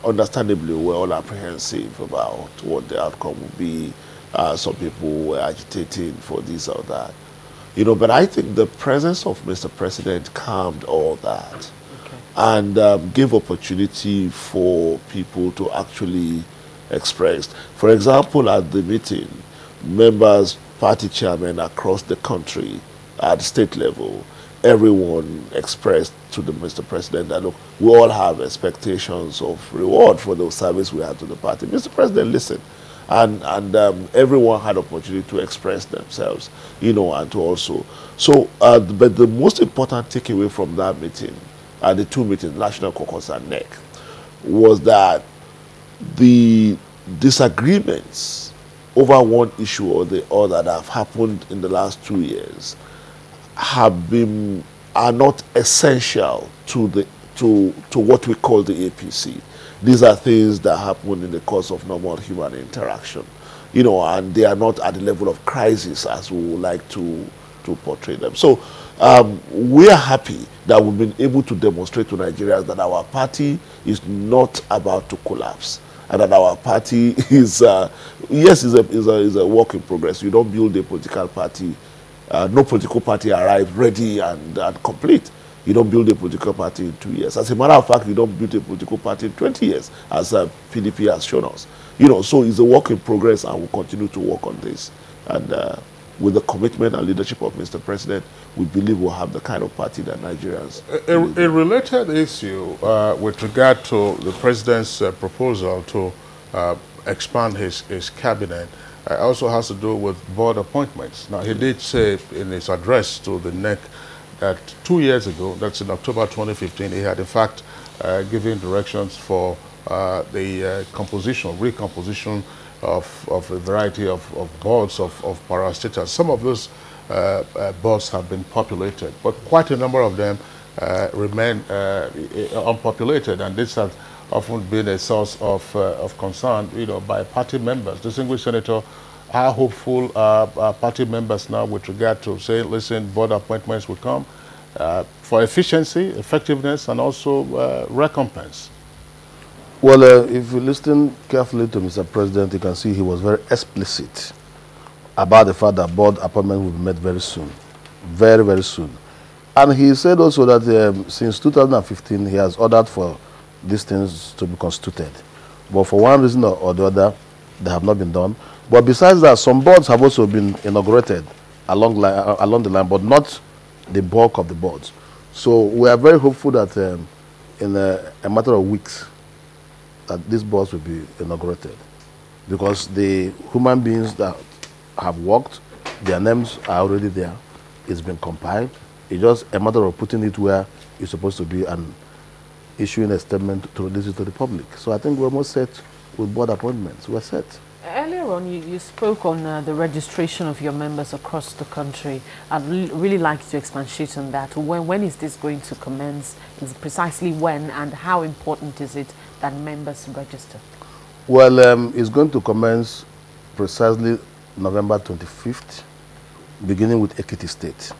[SPEAKER 6] understandably we're all apprehensive about what the outcome will be. Some people were agitating for this or that, you know. But I think the presence of Mr. President calmed all that, and gave opportunity for people to actually express. For example, at the meeting, members, party chairmen across the country at state level, everyone expressed to the Mr. President that, look, we all have expectations of reward for the service we had to the party. Mr. President listened, and everyone had opportunity to express themselves, you know, and to also. So, but the most important takeaway from that meeting, the two meetings, National Caucus and NEC, was that the disagreements over one issue or the other that have happened in the last 2 years are not essential to what we call the APC. These are things that happen in the course of normal human interaction, you know, and they are not at the level of crisis as we would like to portray them. So we are happy that we've been able to demonstrate to Nigerians that our party is not about to collapse, and that our party is, yes, is a work in progress. You don't build a political party. No political party arrives ready and complete. You don't build a political party in 2 years. As a matter of fact, you don't build a political party in 20 years, as PDP has shown us. You know, so it's a work in progress, and we'll continue to work on this. And with the commitment and leadership of Mr. President, we believe we'll have the kind of party that Nigerians...
[SPEAKER 1] A related issue with regard to the President's proposal to expand his cabinet also has to do with board appointments. Now, he did say in his address to the NEC that 2 years ago, that's in October 2015, he had in fact given directions for the recomposition of a variety of boards of parastatals. Some of those boards have been populated, but quite a number of them remain unpopulated, and this has often been a source of concern, you know, by party members. Distinguished Senator, how hopeful are party members now with regard to say, listen, board appointments will come for efficiency, effectiveness, and also recompense?
[SPEAKER 5] Well, if you listen carefully to Mr. President, you can see he was very explicit about the fact that board appointment will be made very soon, very, very soon. And he said also that since 2015, he has ordered for these things to be constituted. But for one reason or the other, they have not been done. But besides that, some boards have also been inaugurated along the line, but not the bulk of the boards. So we are very hopeful that in a matter of weeks, that these boards will be inaugurated, because the human beings that have worked, their names are already there. It's been compiled. It's just a matter of putting it where it's supposed to be and issuing a statement to release it to the public. So I think we're almost set with board appointments. We're set.
[SPEAKER 2] Earlier on, you spoke on the registration of your members across the country. I'd really like to expatiate on that. When is this going to commence? Is it precisely when, and how important is it that members register?
[SPEAKER 5] Well, it's going to commence precisely November 25th, beginning with Ekiti State.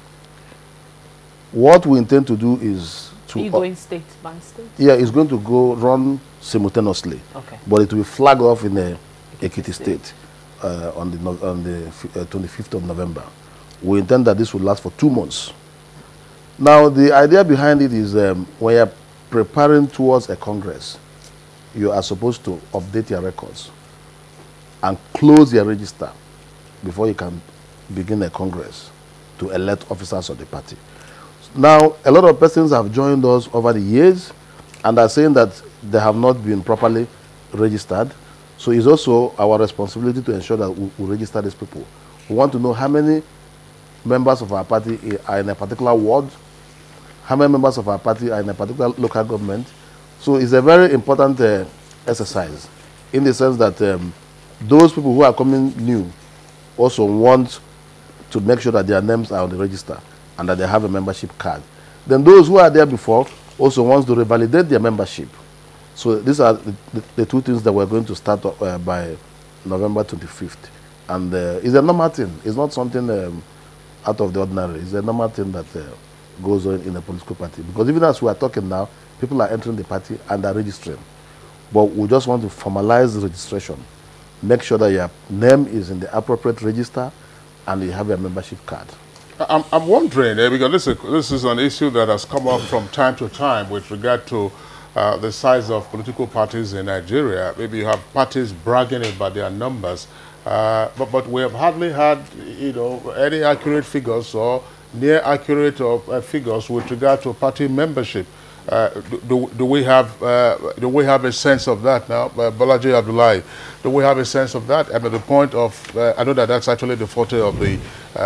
[SPEAKER 5] What we intend to do is to...
[SPEAKER 2] Are you going state by state?
[SPEAKER 5] Yeah, it's going to run simultaneously. Okay. But it will be flagged off in the Ekiti State on the 25th of November. We intend that this will last for 2 months. Now, the idea behind it is when you're preparing towards a congress, you are supposed to update your records and close your register before you can begin a congress to elect officers of the party. now a lot of persons have joined us over the years and are saying that they have not been properly registered. So it's also our responsibility to ensure that we register these people. We want to know how many members of our party are in a particular ward, how many members of our party are in a particular local government. So it's a very important exercise in the sense that those people who are coming new also want to make sure that their names are on the register and that they have a membership card. Then those who are there before also want to revalidate their membership. So these are the two things that we're going to start by November 25th. And it's a normal thing. It's not something out of the ordinary. It's a normal thing that goes on in a political party. Because even as we are talking now, people are entering the party and are registering. But we just want to formalize the registration. Make sure that your name is in the appropriate register and you have a membership card.
[SPEAKER 1] I'm wondering, because this is an issue that has come up from time to time with regard to the size of political parties in Nigeria. Maybe you have parties bragging about their numbers, but we have hardly had, any accurate figures or near accurate figures with regard to party membership. Do we have a sense of that now, Bolaji Abdullahi? Do we have a sense of that? I mean, the point of I know that that's actually the forte of the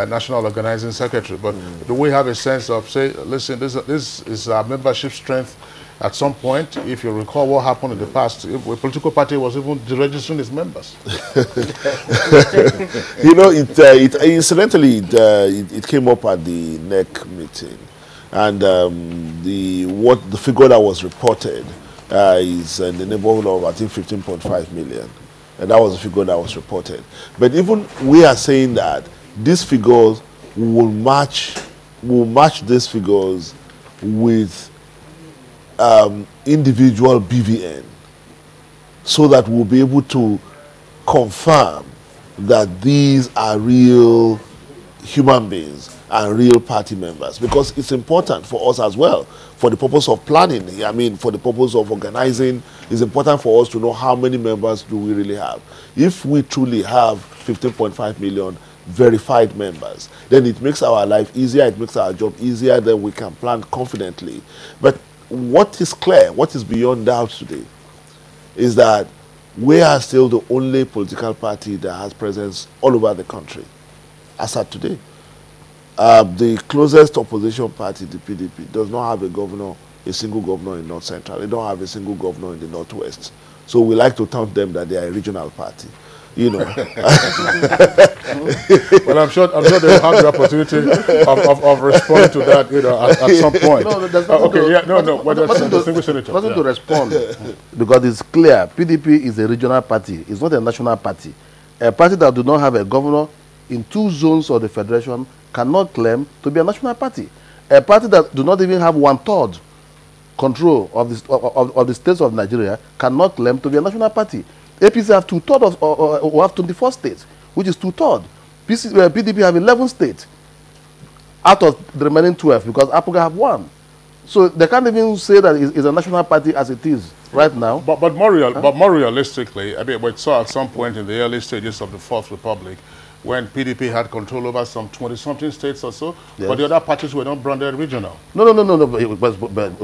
[SPEAKER 1] National Organizing Secretary, but do we have a sense of, say, listen, this is our membership strength? At some point, if you recall what happened in the past, a political party was even deregistering its members.
[SPEAKER 6] Incidentally, it came up at the NEC meeting. And the figure that was reported is in the neighborhood of, I think, 15.5 million. And that was the figure that was reported. But even we are saying that these figures will match these figures with individual BVN, so that we'll be able to confirm that these are real human beings and real party members, because it's important for us as well, for the purpose of planning. I mean, for the purpose of organizing, it's important for us to know how many members do we really have. If we truly have 15.5 million verified members, then it makes our life easier, it makes our job easier, then we can plan confidently. But what is clear, what is beyond doubt today, is that we are still the only political party that has presence all over the country, as at today. The closest opposition party, the PDP, does not have a single governor in North Central. They don't have a single governor in the Northwest. So we like to taunt them that they are a regional party. Well,
[SPEAKER 1] I'm sure they'll have the opportunity of responding to that, at some point.
[SPEAKER 5] No, there's nothing to respond, because it's clear. PDP is a regional party. It's not a national party. A party that do not have a governor in 2 zones of the federation cannot claim to be a national party. A party that do not even have 1/3 control of the states of Nigeria cannot claim to be a national party. APC have 2/3 or have 24 states, which is 2/3. PDP have 11 states out of the remaining 12, because Abuja have 1. So they can't even say that it's a national party as it is right now.
[SPEAKER 1] But more realistically, I mean, we saw at some point in the early stages of the Fourth Republic, when PDP had control over some 20-something states or so, yes, but the other parties were not branded regional.
[SPEAKER 5] No.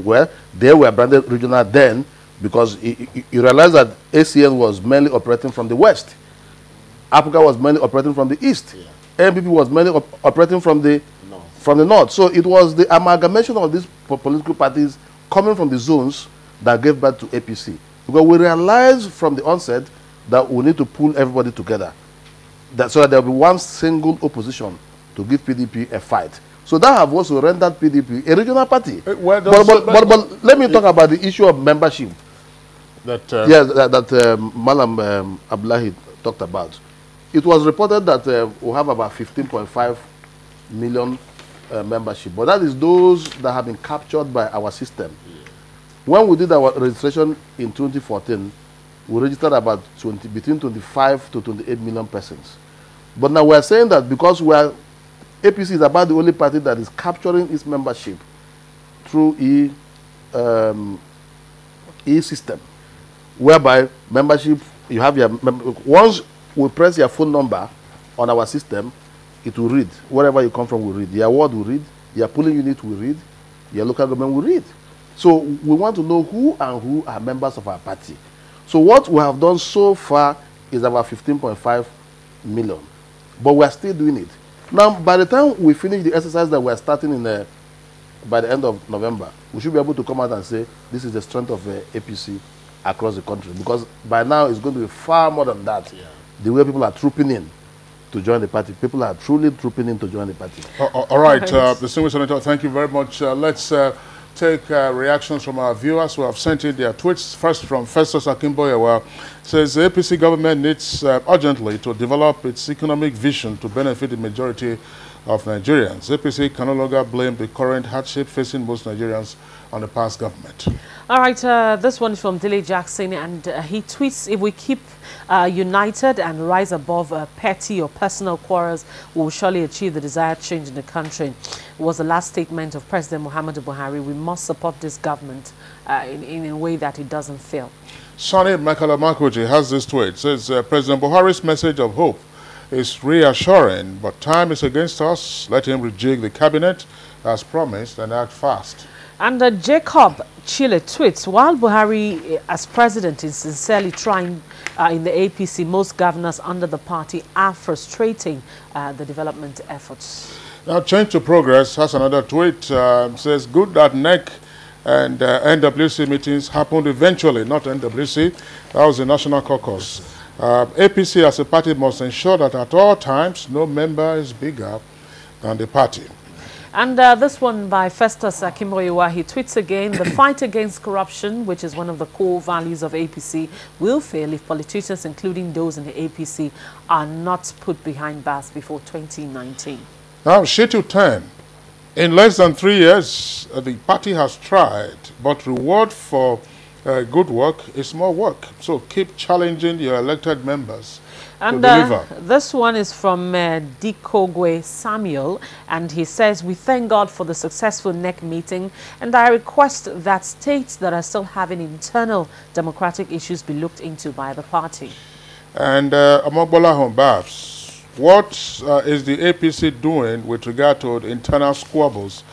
[SPEAKER 5] But they were branded regional then, because you realize that ACN was mainly operating from the west. Abuja was mainly operating from the east. Yeah. MPP was mainly operating from the north. So it was the amalgamation of these political parties coming from the zones that gave birth to APC. Because we realized from the onset that we need to pull everybody together, so that there will be one single opposition to give PDP a fight. So that have also rendered PDP a regional party. But let me talk about the issue of membership. That Malam Abdullahi talked about. It was reported that we have about 15.5 million membership, but that is those that have been captured by our system. When we did our registration in 2014, we registered about between 25 to 28 million persons. But now we're saying that because APC is about the only party that is capturing its membership through e-system, whereby membership, you have your once we press your phone number on our system, it will read. Wherever you come from will read. Your ward will read. Your polling unit will read. your local government will read. So we want to know who and who are members of our party. So what we have done so far is about 15.5 million, but we are still doing it. Now, by the time we finish the exercise that we are starting in by the end of November, we should be able to come out and say this is the strength of APC across the country, because by now it's going to be far more than that. Yeah. The way people are trooping in to join the party, people are truly trooping in to join the party.
[SPEAKER 1] All right, distinguished Senator, thank you very much. Let's take reactions from our viewers who have sent in their tweets. First from Festus Akimboyewa, says the APC government needs urgently to develop its economic vision to benefit the majority of Nigerians. APC can no longer blame the current hardship facing most Nigerians on the past government. All
[SPEAKER 2] right, this one is from Dile Jackson, and he tweets, if we keep united and rise above petty or personal quarrels, we will surely achieve the desired change in the country. It was the last statement of President Muhammadu Buhari. We must support this government in a way that it doesn't fail.
[SPEAKER 1] Sonny Makalamakoji has this tweet. It says, President Buhari's message of hope is reassuring, but time is against us. Let him rejig the cabinet as promised and act fast.
[SPEAKER 2] And Jacob Chile tweets, while Buhari as president is sincerely trying in the APC, most governors under the party are frustrating the development efforts.
[SPEAKER 1] Now, Change to Progress has another tweet. Says, good that NEC and NWC meetings happened eventually, not NWC. That was the National Caucus. APC as a party must ensure that at all times no member is bigger than the party.
[SPEAKER 2] And this one by Festus Akimboyewa, he tweets again, the fight against corruption, which is one of the core values of APC, will fail if politicians, including those in the APC, are not put behind bars before 2019.
[SPEAKER 1] Now, Shitu 10. In less than 3 years, the party has tried, but reward for good work is more work. So keep challenging your elected members.
[SPEAKER 2] And this one is from Dikogwe Samuel, and he says, we thank God for the successful NEC meeting, and I request that states that are still having internal democratic issues be looked into by the party.
[SPEAKER 1] And Amogbola Hombabs, what is the APC doing with regard to the internal squabbles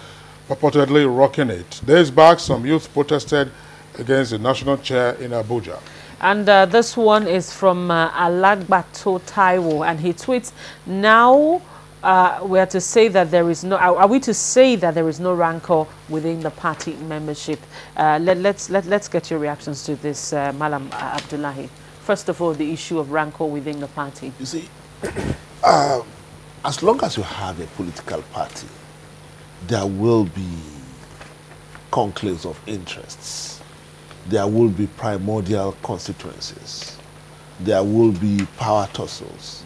[SPEAKER 1] purportedly rocking it? Days back, some youth protested against the national chair in Abuja.
[SPEAKER 2] And this one is from Alagbato Taiwo, and he tweets, now we are to say that there is no, are we to say that there is no rancor within the party membership? Let's get your reactions to this, Malam Abdullahi. First of all, the issue of rancor within the party.
[SPEAKER 6] You see, as long as you have a political party, there will be conclaves of interests. There will be primordial constituencies. There will be power tussles.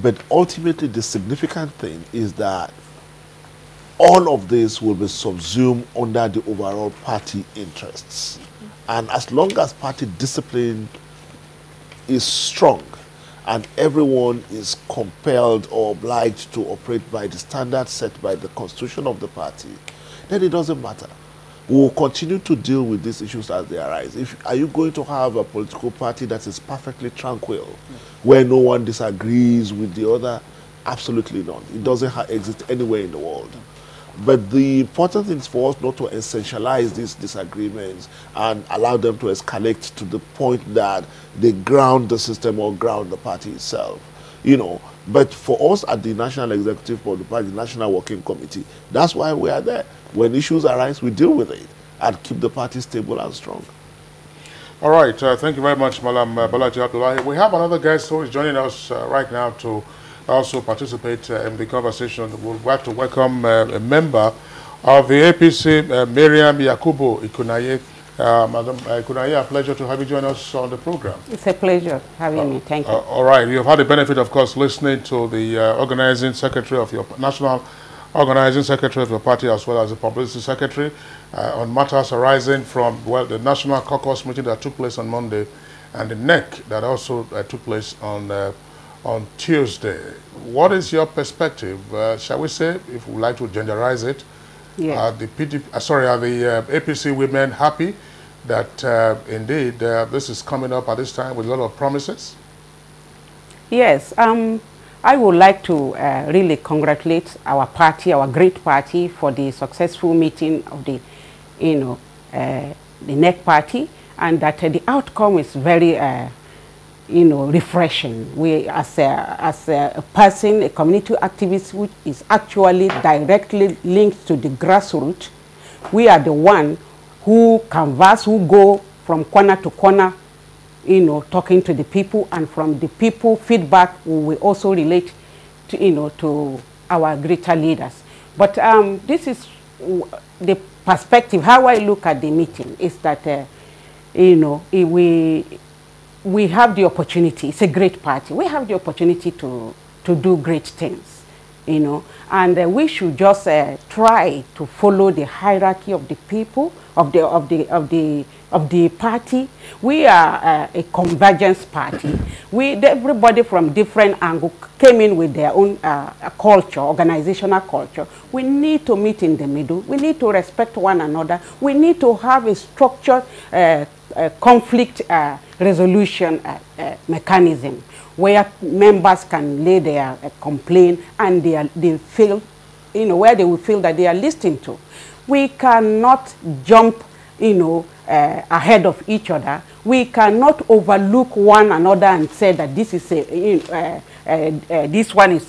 [SPEAKER 6] But ultimately, the significant thing is that all of this will be subsumed under the overall party interests. And as long as party discipline is strong and everyone is compelled or obliged to operate by the standards set by the constitution of the party, then it doesn't matter. We will continue to deal with these issues as they arise. Are you going to have a political party that is perfectly tranquil, where no one disagrees with the other? Absolutely not. It doesn't exist anywhere in the world. But the important thing is for us not to essentialize these disagreements and allow them to escalate to the point that they ground the system or ground the party itself. You know, but for us at the National Executive Board, the National Working Committee, that's why we are there. When issues arise, we deal with it and keep the party stable and strong.
[SPEAKER 1] All right. Thank you very much, Malam Balaji Abdullahi. We have another guest who is joining us right now to also participate in the conversation. We'd like to welcome a member of the APC, Miriam Yakubu Ikunaye. Madam Ikunaye, a pleasure to have you join us on the program.
[SPEAKER 7] It's a pleasure having me. Thank you.
[SPEAKER 1] All right. You've had the benefit, of course, listening to the organizing secretary of your national organizing secretary of your party, as well as the publicity secretary, on matters arising from, well, the National Caucus meeting that took place on Monday and the NEC that also took place on Tuesday. What is your perspective? Shall we say, if we like to genderize it,
[SPEAKER 7] yes.
[SPEAKER 1] Are the APC women happy that indeed this is coming up at this time with a lot of promises?
[SPEAKER 7] Yes. I would like to really congratulate our party, our great party, for the successful meeting of the, the NEC party, and that the outcome is very, refreshing. We, as a person, a community activist, which is actually directly linked to the grassroots, we are the one who canvass, who go from corner to corner, talking to the people, and from the people feedback we also relate to, to our greater leaders. But this is the perspective, how I look at the meeting is that, we have the opportunity, it's a great party, we have the opportunity to do great things, and we should just try to follow the hierarchy of the people, of the party. We are a convergence party. Everybody from different angles came in with their own culture, organizational culture. We need to meet in the middle. We need to respect one another. We need to have a structured conflict resolution mechanism where members can lay their complaint and they feel, where they will feel that they are listened to. We cannot jump, ahead of each other. We cannot overlook one another and say that this is this one is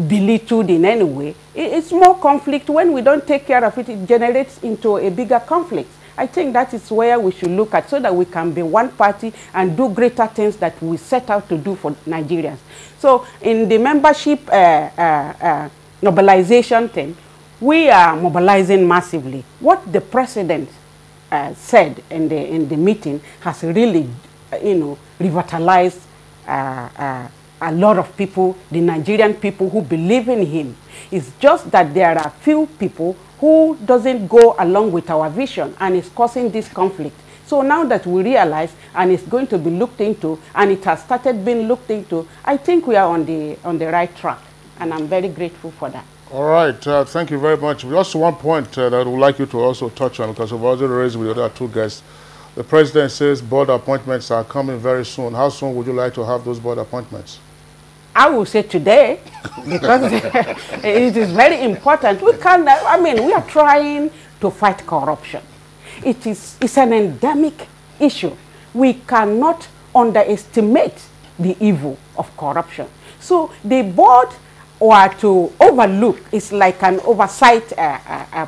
[SPEAKER 7] belittled in any way. It's more conflict. When we don't take care of it, it generates into a bigger conflict. I think that is where we should look at, so that we can be one party and do greater things that we set out to do for Nigerians. So in the membership mobilization thing, we are mobilizing massively. What the president said in the meeting has really, revitalized a lot of people, the Nigerian people who believe in him. It's just that there are few people who doesn't go along with our vision and is causing this conflict. So now that we realize, and it's going to be looked into, and it has started being looked into, I think we are on the right track, and I'm very grateful for that.
[SPEAKER 1] All right, thank you very much. Just one point that I would like you to also touch on, because we've already raised with the other two guests. The president says board appointments are coming very soon. How soon would you like to have those board appointments?
[SPEAKER 7] I will say today, because it is very important. We can't, we are trying to fight corruption. It's an endemic issue. We cannot underestimate the evil of corruption. So the board or to overlook is like an oversight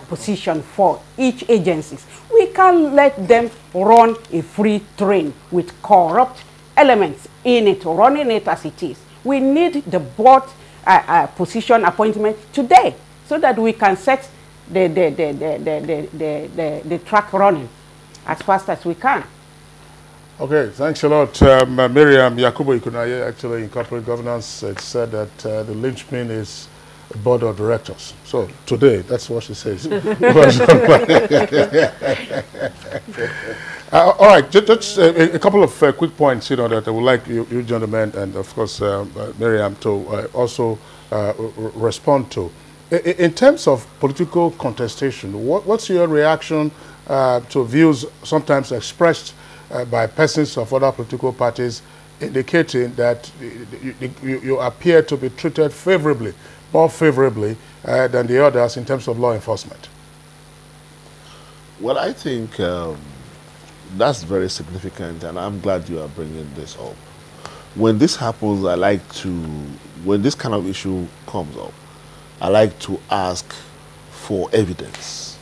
[SPEAKER 7] position for each agency. We can't let them run a free train with corrupt elements in it, running it as it is. We need the board position appointment today, so that we can set the track running as fast as we can.
[SPEAKER 1] Okay, thanks a lot. Miriam Yakubu Ikunaye, actually in corporate governance, said that the linchpin is a board of directors. So today, that's what she says. All right, just a couple of quick points, that I would like you gentlemen and of course Miriam to also respond to. In terms of political contestation, what's your reaction to views sometimes expressed by persons of other political parties indicating that you appear to be treated favorably, more favorably than the others in terms of law enforcement?
[SPEAKER 6] Well, I think that's very significant, and I'm glad you are bringing this up. When this happens, when this kind of issue comes up, I like to ask for evidence.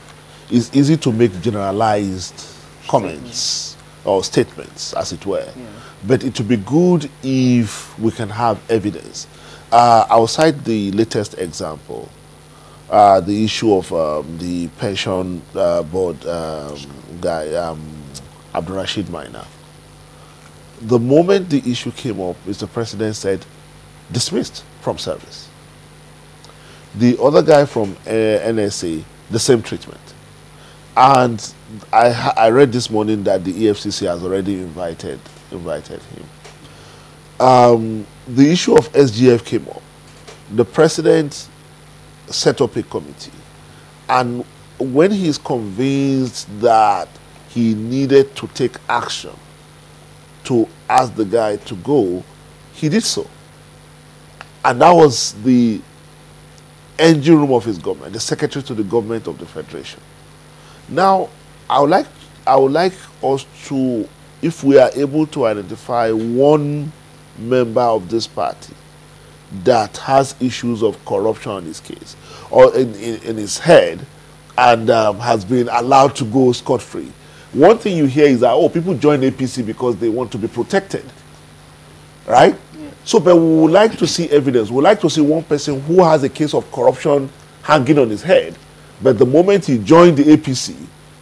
[SPEAKER 6] It's easy to make generalized comments or statements, as it were. Yeah. But it would be good if we can have evidence. I'll cite the latest example, the issue of the pension board guy, Abdurrashid Maina. The moment the issue came up, Mr. President said, dismissed from service. The other guy from NSA, the same treatment. And I read this morning that the EFCC has already invited him. The issue of SGF came up. The president set up a committee. And when he's convinced that he needed to take action to ask the guy to go, he did so. And that was the engine room of his government, the secretary to the government of the Federation. Now, I would like us to, if we are able to identify one member of this party that has issues of corruption in his case, or in his head, and has been allowed to go scot-free. One thing you hear is that, oh, people join APC because they want to be protected, right? Yeah. So, but we would like to see evidence. We would like to see one person who has a case of corruption hanging on his head, but the moment he joined the APC,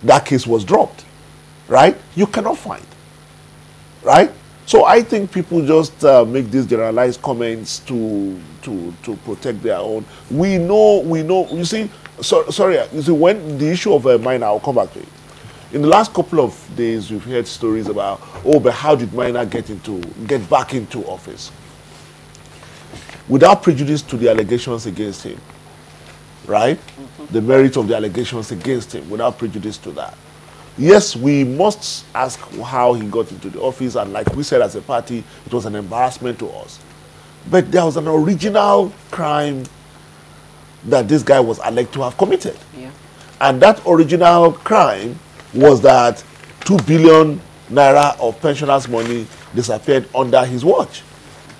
[SPEAKER 6] that case was dropped, right? You cannot find, right? So I think people just make these generalized comments to protect their own. We know, you see, you see, when the issue of minor, I'll come back to it. In the last couple of days, we've heard stories about, oh, but how did Minor get back into office? Without prejudice to the allegations against him, right? Mm-hmm. The merit of the allegations against him, without prejudice to that. Yes, we must ask how he got into the office, and like we said as a party, it was an embarrassment to us. But there was an original crime that this guy was alleged to have committed. Yeah. And that original crime was that 2 billion naira of pensioners' money disappeared under his watch,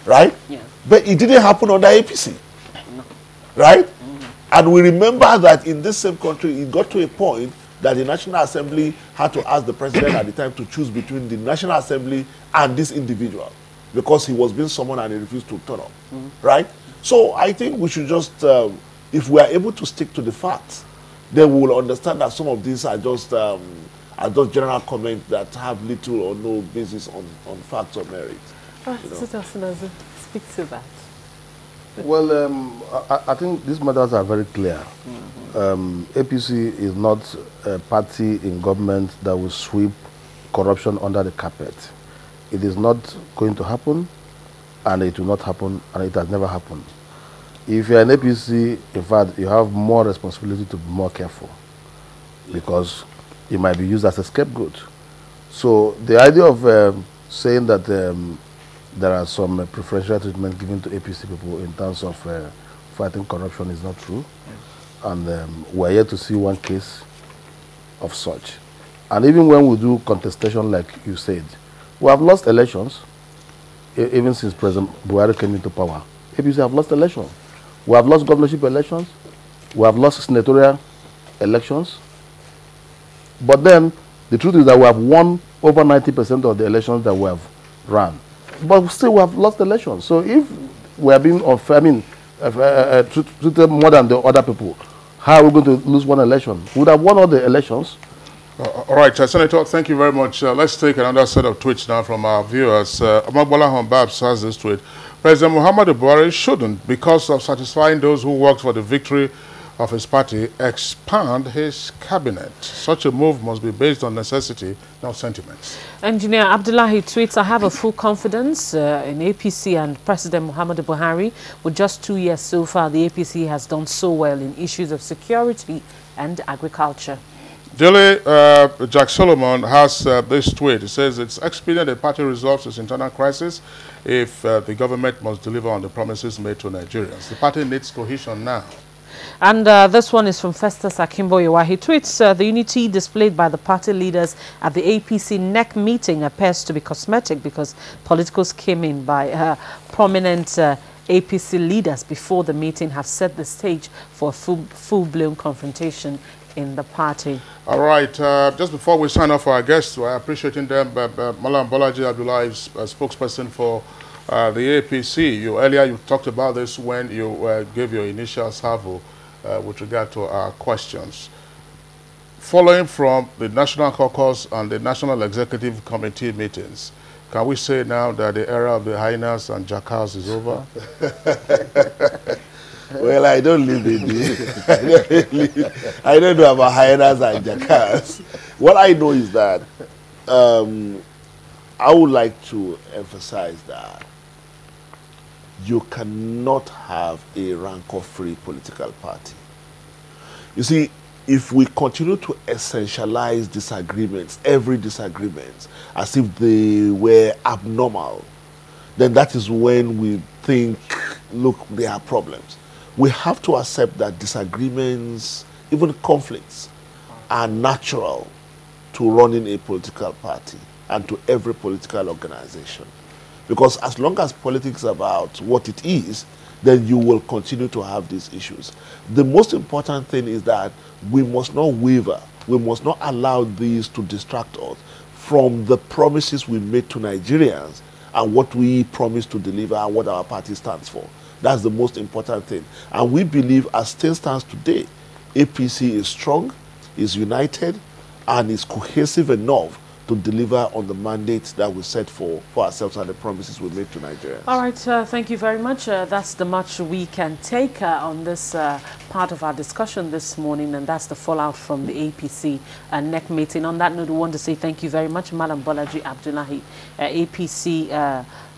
[SPEAKER 6] right? Yeah. But it didn't happen under APC, no. Right? Mm-hmm. And we remember that in this same country, it got to a point that the National Assembly had to ask the president at the time to choose between the National Assembly and this individual because he was being summoned and he refused to turn up, right? So I think we should just, if we are able to stick to the facts, then we will understand that some of these are just general comments that have little or no basis on facts or merit.
[SPEAKER 2] Speak to that.
[SPEAKER 5] Well, I think these matters are very clear. APC is not a party in government that will sweep corruption under the carpet. It is not going to happen, and it will not happen, and it has never happened. If you're an APC, in fact, you have more responsibility to be more careful because it might be used as a scapegoat. So the idea of saying that there are some preferential treatment given to APC people in terms of fighting corruption is not true. And we're yet to see one case of such. And even when we do contestation, like you said, we have lost elections, even since President Buhari came into power. APC have lost elections. We have lost governorship elections. We have lost senatorial elections. But then, the truth is that we have won over 90% of the elections that we have run. But still, we have lost elections. So if we are being unfair, treated more than the other people, how are we going to lose one election? We would have won all the elections.
[SPEAKER 1] All right, Senator, thank you very much. Let's take another set of tweets now from our viewers. Amabola Hombabs has this tweet. President Muhammadu Buhari shouldn't, because of satisfying those who worked for the victory of his party, expand his cabinet. Such a move must be based on necessity, not sentiments. Engineer
[SPEAKER 2] Abdullahi tweets, I have a full confidence in APC and President Muhammadu Buhari. With just 2 years so far, the APC has done so well in issues of security and agriculture.
[SPEAKER 1] Daily Jack Solomon has this tweet. It says, it's expedient the party resolves its internal crisis if the government must deliver on the promises made to Nigerians. The party needs cohesion now.
[SPEAKER 2] And this one is from Festus Akimboyewa. He tweets, the unity displayed by the party leaders at the APC NEC meeting appears to be cosmetic because politicals came in by prominent APC leaders before the meeting have set the stage for a full-blown confrontation in the party.
[SPEAKER 1] All right, just before we sign off for our guests, we're appreciating them. Malam Bolaji Abdullah is a spokesperson for the APC. Earlier you talked about this when you gave your initial salvo with regard to our questions. Following from the National Caucus and the National Executive Committee meetings, can we say now that the era of the hyenas and jackals is over?
[SPEAKER 6] Well, I don't live in the... I don't know about hyenas and jackals. What I know is that I would like to emphasize that you cannot have a rancor-free political party. You see, if we continue to essentialize disagreements, every disagreement, as if they were abnormal, then that is when we think look, there are problems. We have to accept that disagreements, even conflicts, are natural to running a political party and to every political organization. Because as long as politics is about what it is, then you will continue to have these issues. The most important thing is that we must not waver. We must not allow these to distract us from the promises we made to Nigerians and what we promise to deliver and what our party stands for. That's the most important thing. And we believe, as things stands today, APC is strong, is united, and is cohesive enough to deliver on the mandate that we set for ourselves and the promises we made to Nigeria.
[SPEAKER 2] All right, thank you very much. That's the much we can take on this part of our discussion this morning, and that's the fallout from the APC NEC meeting. On that note, we want to say thank you very much, Madam Bolaji Abdullahi, APC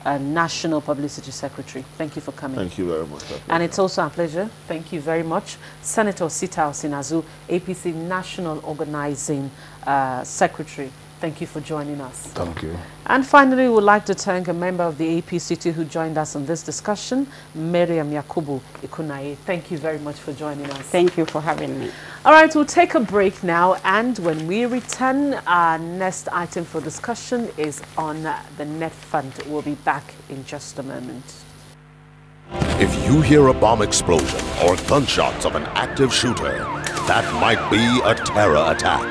[SPEAKER 2] National Publicity Secretary. Thank you for coming.
[SPEAKER 6] Thank you very much.
[SPEAKER 2] And it's also a pleasure. Thank you very much. Senator Sita Osinazu, APC National Organizing Secretary. Thank you for joining us.
[SPEAKER 6] Thank you.
[SPEAKER 2] And finally, we would like to thank a member of the APC who joined us on this discussion, Miriam Yakubu Ikunaye. Thank you very much for joining us.
[SPEAKER 7] Thank you for having me.
[SPEAKER 2] All right, we'll take a break now, and when we return, our next item for discussion is on the net fund. We'll be back in just a moment.
[SPEAKER 8] If you hear a bomb explosion or gunshots of an active shooter, that might be a terror attack.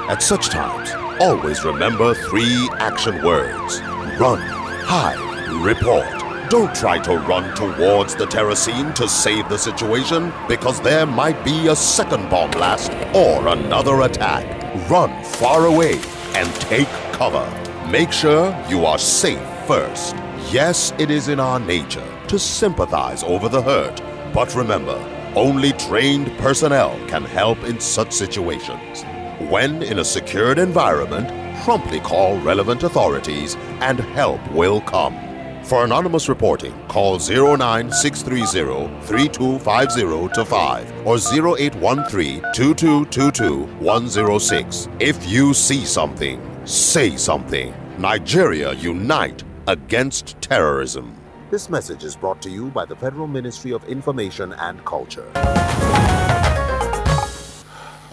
[SPEAKER 8] At such times, always remember 3 action words: run, hide, report. Don't try to run towards the terror scene to save the situation, because there might be a second bomb blast or another attack. Run far away and take cover. Make sure you are safe first. Yes, it is in our nature to sympathize over the hurt, but remember, only trained personnel can help in such situations. When in a secured environment, promptly call relevant authorities and help will come. For anonymous reporting, call 09630-3250-5 or 0813-2222-106. If you see something, say something. Nigeria, unite against terrorism. This message is brought to you by the Federal Ministry of Information and Culture.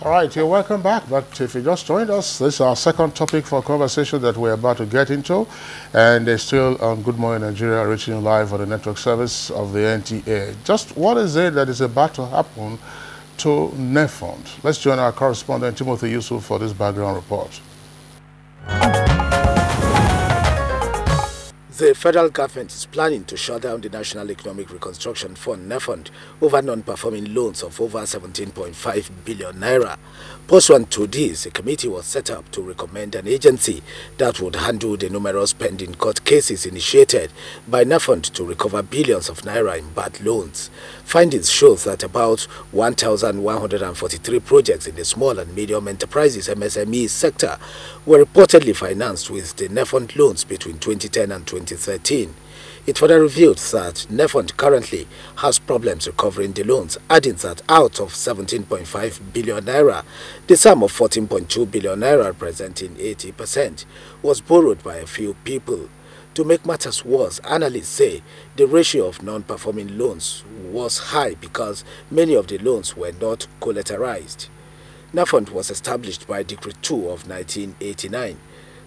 [SPEAKER 1] All right, you're welcome back. But if you just joined us, this is our second topic for conversation that we're about to get into. And they're still on Good Morning Nigeria, reaching live on the network service of the NTA. Just what is it that is about to happen to NEFUND? Let's join our correspondent, Timothy Yusuf, for this background report.
[SPEAKER 24] The federal government is planning to shut down the National Economic Reconstruction Fund, NEFUND, over non-performing loans of over 17.5 billion naira. Pursuant to this, a committee was set up to recommend an agency that would handle the numerous pending court cases initiated by NEFUND to recover billions of naira in bad loans. Findings show that about 1,143 projects in the small and medium enterprises (MSME) sector were reportedly financed with the NEFUND loans between 2010 and 2013. It further revealed that NEFUND currently has problems recovering the loans, adding that out of 17.5 billion naira, the sum of 14.2 billion naira, representing 80%, was borrowed by a few people. To make matters worse, analysts say the ratio of non-performing loans was high because many of the loans were not collateralized. NEFUND was established by Decree 2 of 1989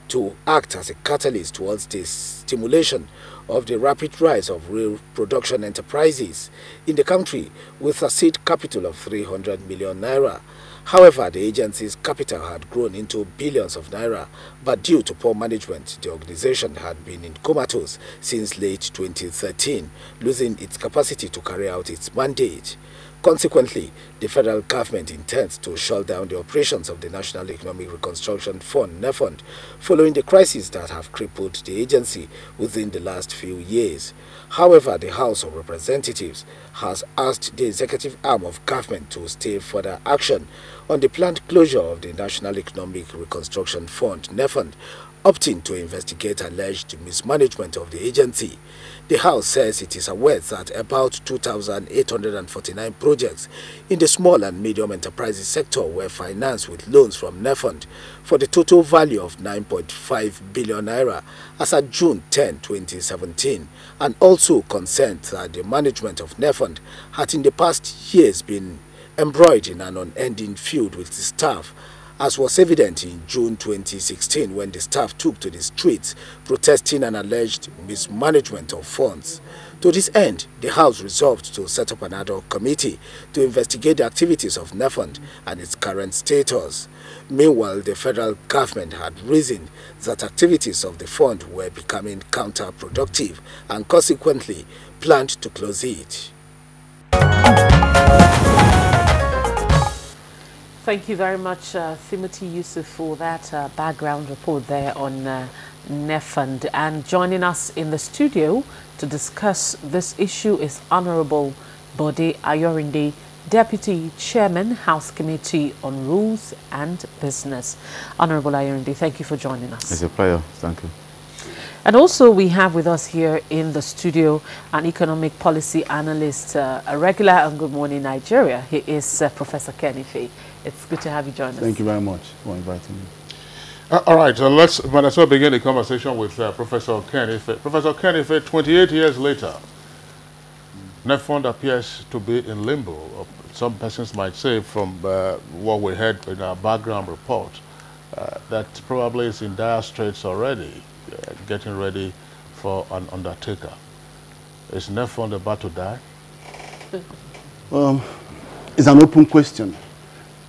[SPEAKER 24] to act as a catalyst towards the stimulation of the rapid rise of real production enterprises in the country with a seed capital of 300 million naira. However, the agency's capital had grown into billions of naira, but due to poor management, the organization had been in comatose since late 2013, losing its capacity to carry out its mandate. Consequently, the federal government intends to shut down the operations of the National Economic Reconstruction Fund, NEFUND, following the crises that have crippled the agency within the last few years. However, the House of Representatives has asked the executive arm of government to stay further action on the planned closure of the National Economic Reconstruction Fund, NEFUND, opting to investigate alleged mismanagement of the agency. The House says it is aware that about 2,849 projects in the small and medium enterprises sector were financed with loans from NEFUND for the total value of 9.5 billion naira as at June 10, 2017, and also concerned that the management of NEFUND had in the past years been embroiled in an unending feud with the staff, as was evident in June 2016 when the staff took to the streets protesting an alleged mismanagement of funds. To this end, the House resolved to set up an ad hoc committee to investigate the activities of NEFUND and its current status. Meanwhile, the federal government had reasoned that activities of the fund were becoming counterproductive and consequently planned to close it.
[SPEAKER 2] Thank you very much, Timothy Yusuf, for that background report there on NEFUND. And joining us in the studio to discuss this issue is Honorable Bode Ayorinde, Deputy Chairman, House Committee on Rules and Business. Honorable Ayorinde, thank you for joining us.
[SPEAKER 3] It's a pleasure. Thank you.
[SPEAKER 2] And also we have with us here in the studio an economic policy analyst, a regular on Good Morning Nigeria. He is Professor Kenife. It's good to have you join us.
[SPEAKER 10] Thank you very much for inviting me.
[SPEAKER 1] All right, so let's begin the conversation with Professor Kenife. Professor Kenife, 28 years later, NEFUND appears to be in limbo. Some persons might say from what we heard in our background report that probably is in dire straits already, getting ready for an undertaker. Is NEFUND about to die?
[SPEAKER 10] It's an open question.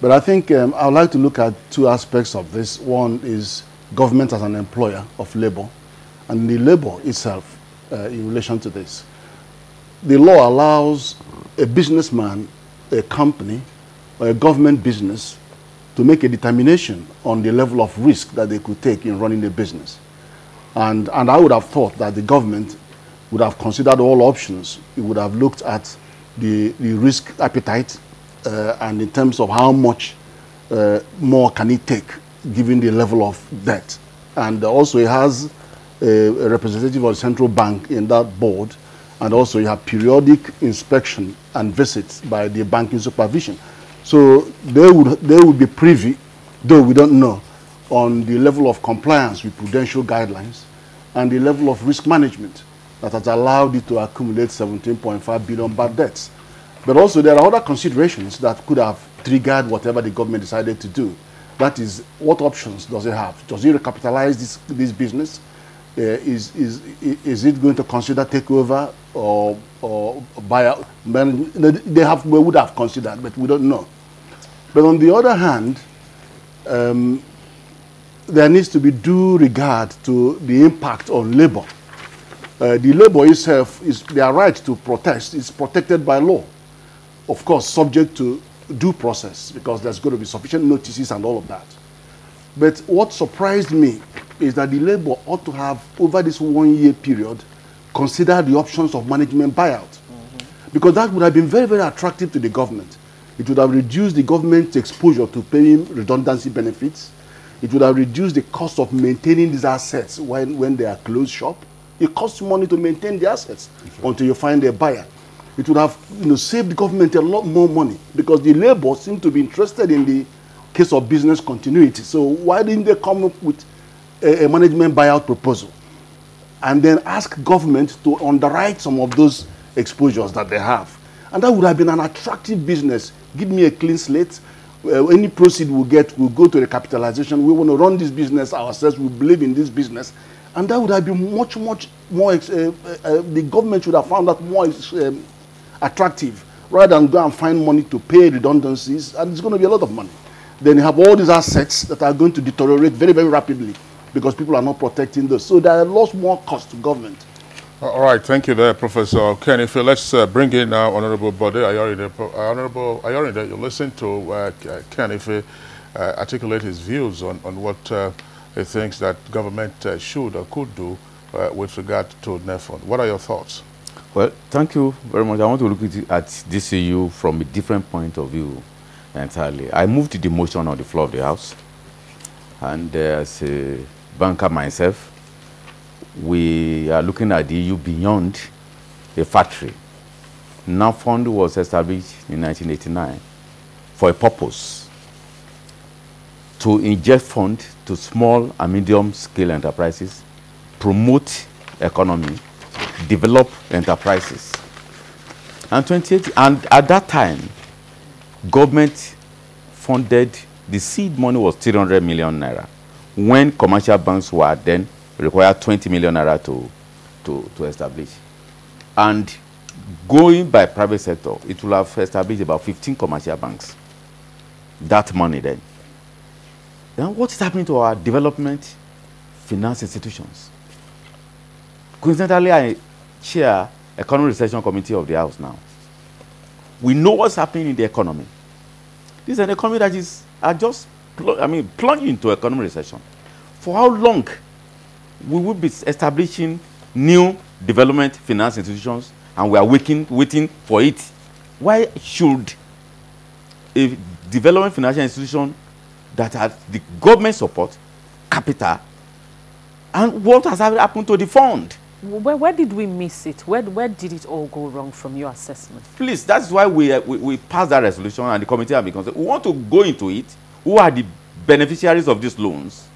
[SPEAKER 10] But I think I would like to look at two aspects of this. One is government as an employer of labor, and the labor itself in relation to this. The law allows a businessman, a company, or a government business to make a determination on the level of risk that they could take in running a business. And I would have thought that the government would have considered all options. It would have looked at the risk appetite, and in terms of how much more can it take given the level of debt. And also it has a representative of the central bank in that board, and also you have periodic inspection and visits by the banking supervision. So they would be privy, though we don't know, on the level of compliance with prudential guidelines and the level of risk management that has allowed it to accumulate 17.5 billion bad debts. But also there are other considerations that could have triggered whatever the government decided to do. That is, what options does it have? Does it recapitalize this business? Is it going to consider takeover or buyout? They would have considered, but we don't know. But on the other hand, there needs to be due regard to the impact on labor. The labor itself, their right to protest is protected by law. Of course, subject to due process, because there's going to be sufficient notices and all of that. But what surprised me is that the labor ought to have, over this 1 year period, considered the options of management buyout. Because that would have been very, very attractive to the government. It would have reduced the government's exposure to paying redundancy benefits. It would have reduced the cost of maintaining these assets when they are closed shop. It costs money to maintain the assets until you find a buyer. It would have saved the government a lot more money, because the labor seem to be interested in the case of business continuity. So why didn't they come up with a management buyout proposal and then ask government to underwrite some of those exposures that they have? And that would have been an attractive business. Give me a clean slate. Any proceed we'll get, we'll go to the capitalization. We want to run this business ourselves. We believe in this business. And that would have been much, much more, the government should have found that more attractive, rather than go and find money to pay redundancies, and it's going to be a lot of money. Then you have all these assets that are going to deteriorate very, very rapidly because people are not protecting those. So there are lots more cost to government.
[SPEAKER 1] All right, thank you there, Professor Kenife. Let's bring in now Honorable Bode Ayorinde. Honorable Ayorinde, you listen to Kenife articulate his views on what he thinks that government should or could do with regard to NEFUND. What are your thoughts?
[SPEAKER 3] Well, thank you very much. I want to look at this issue from a different point of view entirely. I moved the motion on the floor of the House, and as a banker myself, we are looking at the EU beyond a factory. NAFOND was established in 1989 for a purpose: to inject funds to small and medium-scale enterprises, promote economy, develop enterprises. And at that time, government funded, the seed money was 300 million naira, when commercial banks were then required 20 million naira to establish. And going by private sector, it will have established about 15 commercial banks. That money then. Then what is happening to our development finance institutions? Coincidentally, I chair Economic Recession Committee of the House now. We know what's happening in the economy. This is an economy that is just plunging into economic recession. For how long we will be establishing new development finance institutions and we are waiting for it? Why should a development financial institution that has the government support, capital, and what has happened to the fund?
[SPEAKER 2] Where did we miss it? Where did it all go wrong from your assessment?
[SPEAKER 3] Please, that's why we passed that resolution and the committee have been concerned. We want to go into it. Who are the beneficiaries of these loans?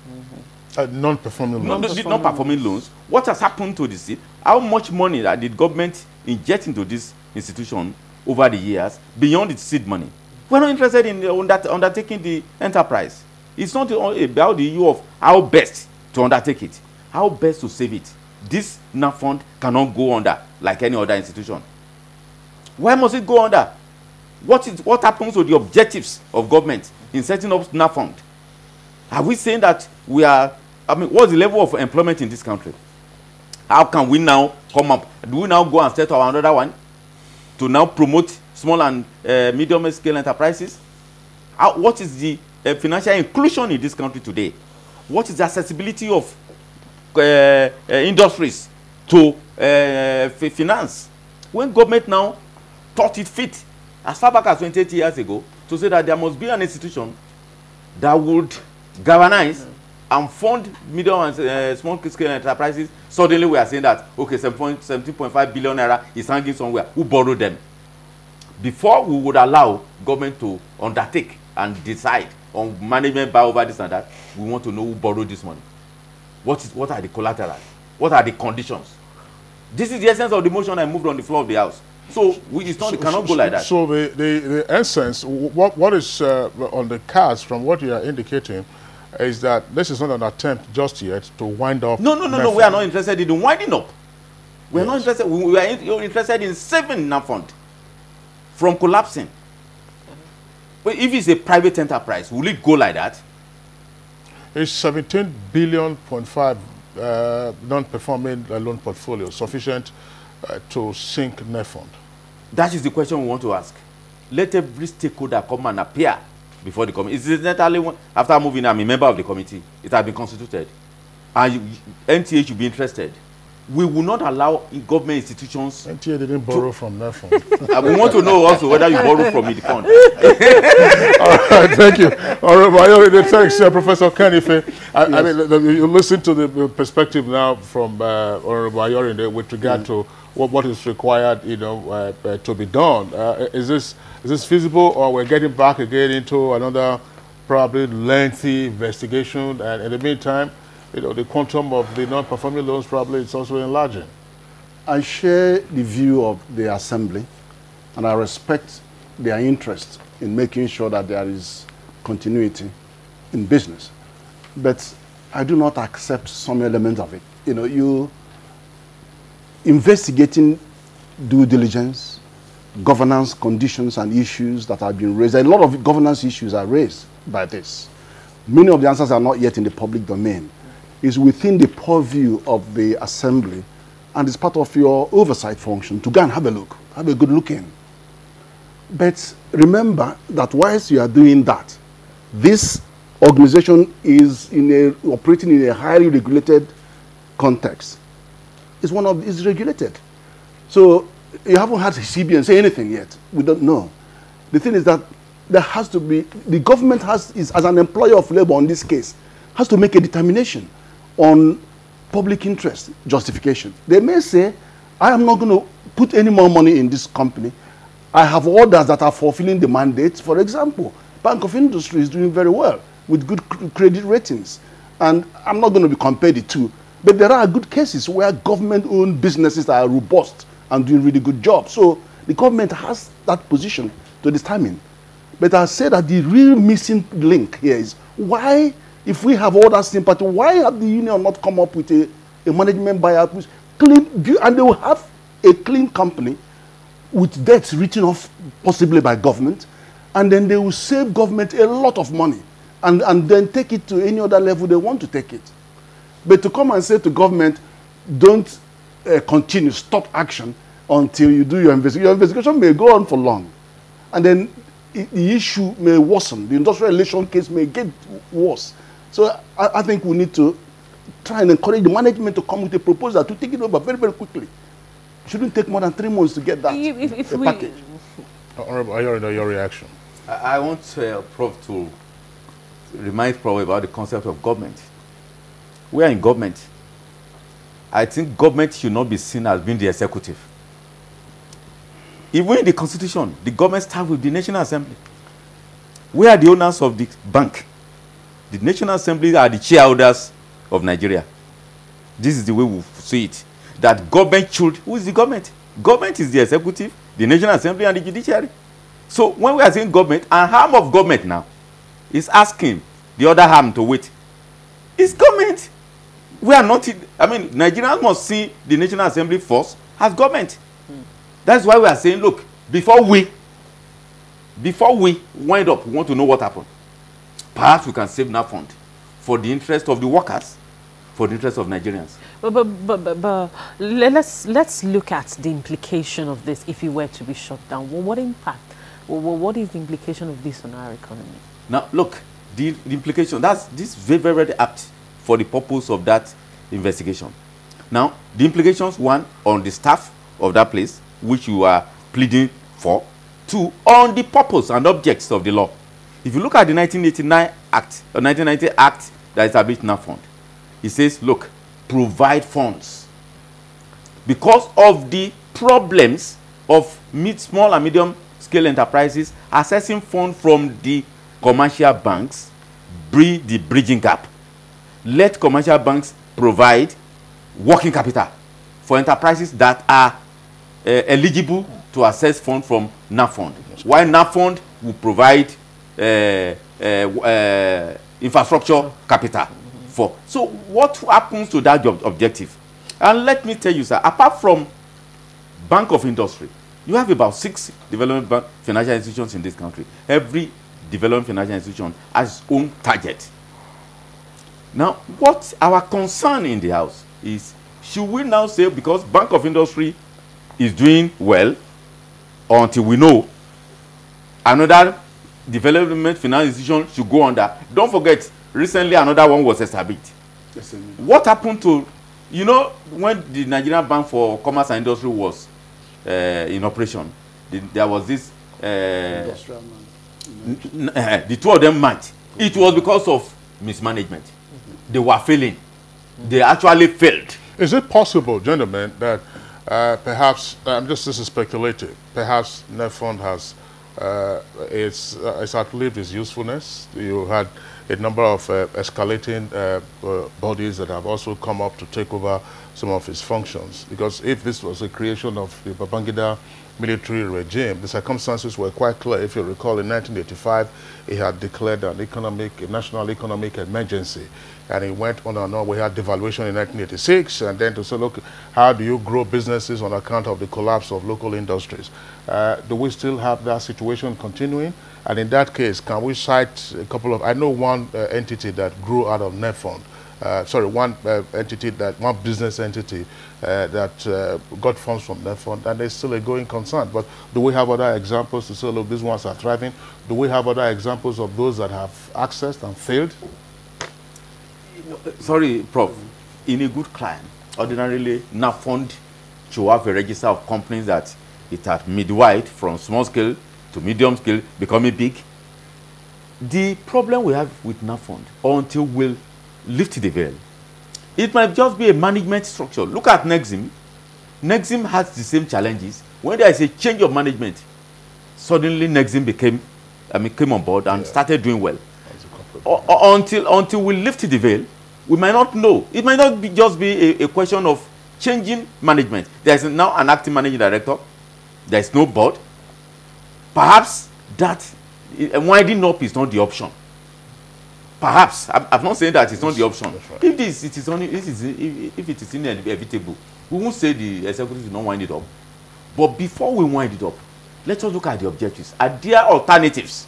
[SPEAKER 1] Non-performing loans.
[SPEAKER 3] Non-performing loans. What has happened to this? How much money did government inject into this institution over the years beyond its seed money? We're not interested in undertaking the enterprise. It's not about the issue of how best to undertake it, how best to save it. This NAFOND cannot go under like any other institution. Why must it go under? What happens to the objectives of government in setting up NAFOND? Are we saying that we are, what's the level of employment in this country? How can we now come up? Do we now go and set up another one to now promote small and medium scale enterprises? What is the financial inclusion in this country today? What is the accessibility of industries to finance? When government now thought it fit, as far back as 28 years ago, to say that there must be an institution that would galvanize and fund medium and small scale enterprises, suddenly we are saying that, okay, 17.5 billion naira is hanging somewhere. Who borrowed them? Before we would allow government to undertake and decide on management by over this and that, we want to know who borrowed this money. What are the collaterals? What are the conditions? This is the essence of the motion I moved on the floor of the House. So it cannot go like that.
[SPEAKER 1] So the essence, what is on the cards from what you are indicating is that this is not an attempt just yet to wind up.
[SPEAKER 3] No. We are not interested in winding up. We are not interested. We are interested in saving NAFOND from collapsing. But if it's a private enterprise, will it go like that?
[SPEAKER 1] It's 17.5 billion non-performing loan portfolio sufficient to sink NAFOND?
[SPEAKER 3] That is the question we want to ask. Let every stakeholder come and appear before the committee. Incidentally, after moving, I'm a member of the committee. It has been constituted. And NTA should be interested. We will not allow government institutions.
[SPEAKER 1] NTA didn't borrow from NAFOND.
[SPEAKER 3] We want to know also whether you borrow from the fund.
[SPEAKER 1] All right, thank you. All right, thanks, Professor Kanife. I mean, you listen to the perspective now from Honorable Ayorinde with regard to what is required, to be done. Is this feasible, or we're getting back again into another probably lengthy investigation? And in the meantime, the quantum of the non-performing loans probably is also enlarging.
[SPEAKER 10] I share the view of the Assembly, and I respect their interest in making sure that there is continuity in business. But I do not accept some element of it. You investigating due diligence, governance conditions and issues that have been raised. A lot of governance issues are raised by this. Many of the answers are not yet in the public domain. It's within the purview of the Assembly, and it's part of your oversight function to go and have a look, have a good look in. But remember that whilst you are doing that, this organization is operating in a highly regulated context. It's regulated. So you haven't had CBN say anything yet. We don't know. The thing is that there has to be, the government as an employer of labor on this case, has to make a determination on public interest justification. They may say, I am not going to put any more money in this company. I have orders that are fulfilling the mandate. For example, Bank of Industry is doing very well with good credit ratings. And I'm not going to be compared the two. But there are good cases where government-owned businesses are robust and doing really good jobs. So the government has that position to determine. But I say that the real missing link here is why, if we have all that sympathy, why have the union not come up with a management buyout which clean, and they will have a clean company with debts written off possibly by government, and then they will save government a lot of money and then take it to any other level they want to take it. But to come and say to government, don't continue, stop action until you do your investigation. Your investigation may go on for long. And then the issue may worsen. The industrial relation case may get worse. So I think we need to try and encourage the management to come with a proposal to take it over very, very quickly. It shouldn't take more than 3 months to get that package.
[SPEAKER 1] Honorable Ayorino, your reaction?
[SPEAKER 3] I want Prof to remind Prof about the concept of government. We are in government. I think government should not be seen as being the executive. Even in the Constitution, the government starts with the National Assembly. We are the owners of the bank. The National Assembly are the shareholders of Nigeria. This is the way we see it. That government should, who is the government? Government is the executive, the National Assembly, and the judiciary. So when we are saying government, an arm of government now is asking the other arm to wait. It's government. We are not, I mean, Nigerians must see the National Assembly first as government. That's why we are saying, look, before we wind up, we want to know what happened. Perhaps we can save that fund for the interest of the workers, for the interest of Nigerians.
[SPEAKER 2] But let's look at the implication of this if it were to be shut down. Well, what impact? Well, what is the implication of this on our economy?
[SPEAKER 3] Now, look, the implication, this is very, very apt for the purpose of that investigation. Now, the implications, one, on the staff of that place, which you are pleading for. Two, on the purpose and objects of the law. If you look at the 1989 Act, or 1990 Act that established NAFOND, it says, look, provide funds. Because of the problems of small and medium scale enterprises accessing funds from the commercial banks, the bridging gap. Let commercial banks provide working capital for enterprises that are eligible to access funds from NAFOND. While NAFOND will provide infrastructure capital for. So what happens to that objective? And let me tell you, sir, apart from Bank of Industry, you have about 6 development financial institutions in this country. Every development financial institution has its own target. Now, what our concern in the House is, should we now say, because Bank of Industry is doing well, until we know another development financial institution should go under? Don't forget, recently another one was established. Yes, what happened to, you know, when the Nigerian Bank for Commerce and Industry was in operation, there was this the two of them met. It was because of mismanagement. They were failing. They actually failed.
[SPEAKER 1] Is it possible, gentlemen, that perhaps, this is speculative, perhaps NAFOND has it's outlived its usefulness? You had a number of escalating bodies that have also come up to take over some of its functions. Because if this was a creation of the Babangida military regime, the circumstances were quite clear. If you recall, in 1985, he had declared a national economic emergency. And it went on and on. We had devaluation in 1986, and then to say, look, how do you grow businesses on account of the collapse of local industries? Do we still have that situation continuing? And in that case, can we cite a couple of, I know one entity that grew out of NAFOND, one business entity that got funds from NAFOND, and there's still a going concern. But do we have other examples to say, look, these ones are thriving? Do we have other examples of those that have accessed and failed?
[SPEAKER 3] Sorry, Prof. In a good client, ordinarily, NAFOND should have a register of companies that it had midwide from small scale to medium scale, becoming big. The problem we have with NAFOND, until we'll lift the veil, It might just be a management structure. Look at Nexim. Nexim has the same challenges. When there is a change of management, suddenly Nexim came on board and started doing well. Until we lift the veil, we might not know. It might not be just be a question of changing management. There is now an acting managing director. There is no board. Perhaps that winding up is not the option. Perhaps I'm not saying that it's not the option. Right. If it is inevitable, we won't say the executive will not wind it up. But before we wind it up, let us look at the objectives. Are there alternatives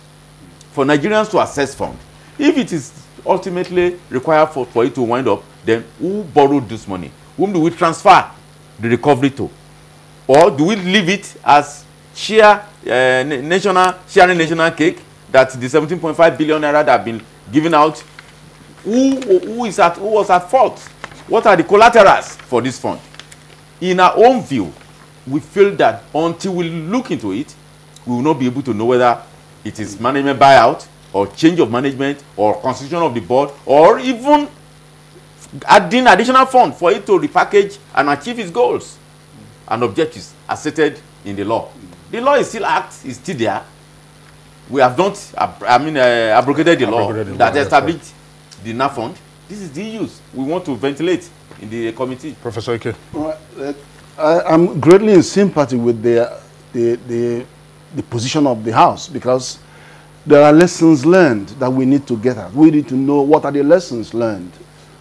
[SPEAKER 3] for Nigerians to access funds? If it is ultimately required for it to wind up, then who borrowed this money? Whom do we transfer the recovery to? Or do we leave it as sharing national cake, that the 17.5 billion naira that have been given out? Who was at fault? What are the collaterals for this fund? In our own view, we feel that until we look into it, we will not be able to know whether it is management buyout or change of management or constitution of the board or even adding additional funds for it to repackage and achieve its goals and objectives as stated in the law. The law is still there. We have not, abrogated the law that established the NAF fund. This is the use we want to ventilate in the committee.
[SPEAKER 10] Professor Ike. I'm greatly in sympathy with the position of the House, because there are lessons learned that we need to get at. We need to know what are the lessons learned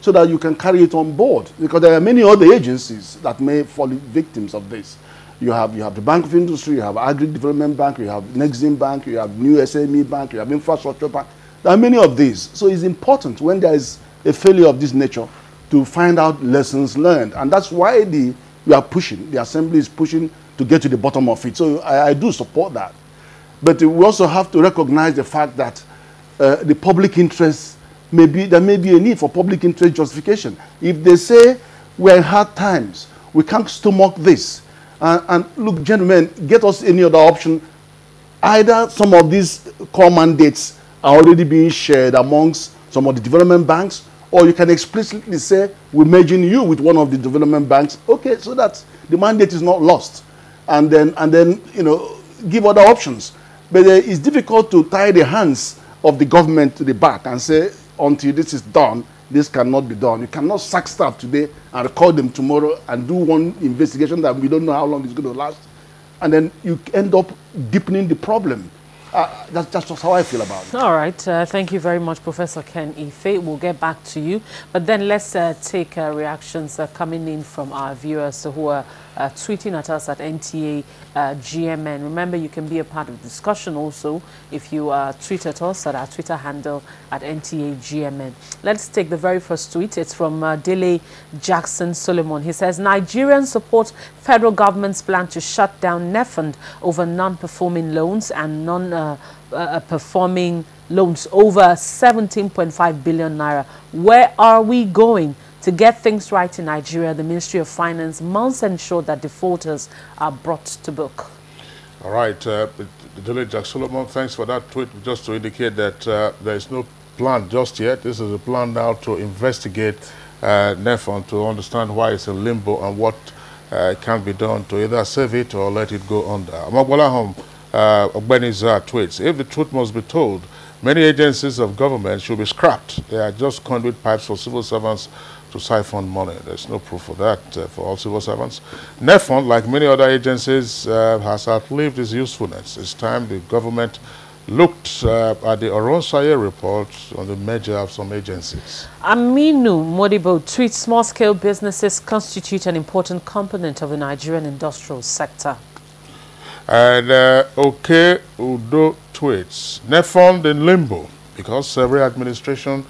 [SPEAKER 10] so that you can carry it on board, because there are many other agencies that may fall victims of this. You have the Bank of Industry, you have Agri Development Bank, you have Nexim Bank, you have New SME Bank, you have Infrastructure Bank. There are many of these. So it's important when there is a failure of this nature to find out lessons learned. And that's why we are pushing, the Assembly is pushing to get to the bottom of it. So I do support that. But we also have to recognize the fact that the public interest, there may be a need for public interest justification. If they say we're in hard times, we can't stomach this, and look, gentlemen, get us any other option. Either some of these core mandates are already being shared amongst some of the development banks, or you can explicitly say, we're merging you with one of the development banks, okay, so that the mandate is not lost. And then give other options. But it's difficult to tie the hands of the government to the back and say, until this is done, this cannot be done. You cannot sack staff today and record them tomorrow and do one investigation that we don't know how long it's going to last. And then you end up deepening the problem. That's just how I feel about it.
[SPEAKER 2] All right. Thank you very much, Professor Ken Ife. We'll get back to you. But then let's take reactions coming in from our viewers who are tweeting at us at NTA GMN. Remember, you can be a part of the discussion also if you tweet at us at our Twitter handle at NTA GMN. Let's take the very first tweet. It's from Dele Jackson Solomon. He says, Nigerians support federal government's plan to shut down NEFund over non-performing loans and non-performing loans over 17.5 billion naira. Where are we going? To get things right in Nigeria, the Ministry of Finance must ensure that defaulters are brought to book.
[SPEAKER 1] All right, Dele Jack Solomon, thanks for that tweet. Just to indicate that there is no plan just yet. This is a plan now to investigate NEFund to understand why it's in limbo and what can be done to either save it or let it go under. Amagwalahom Ogbeni's tweets, if the truth must be told, many agencies of government should be scrapped. They are just conduit pipes for civil servants to siphon money. There's no proof of that for all civil servants. NEFund, like many other agencies, has outlived its usefulness. It's time the government looked at the Oronsaye report on the merger of some agencies.
[SPEAKER 2] Aminu Modibo tweets, small-scale businesses constitute an important component of the Nigerian industrial sector.
[SPEAKER 1] And OK Udo tweets, NEFund in limbo because several administration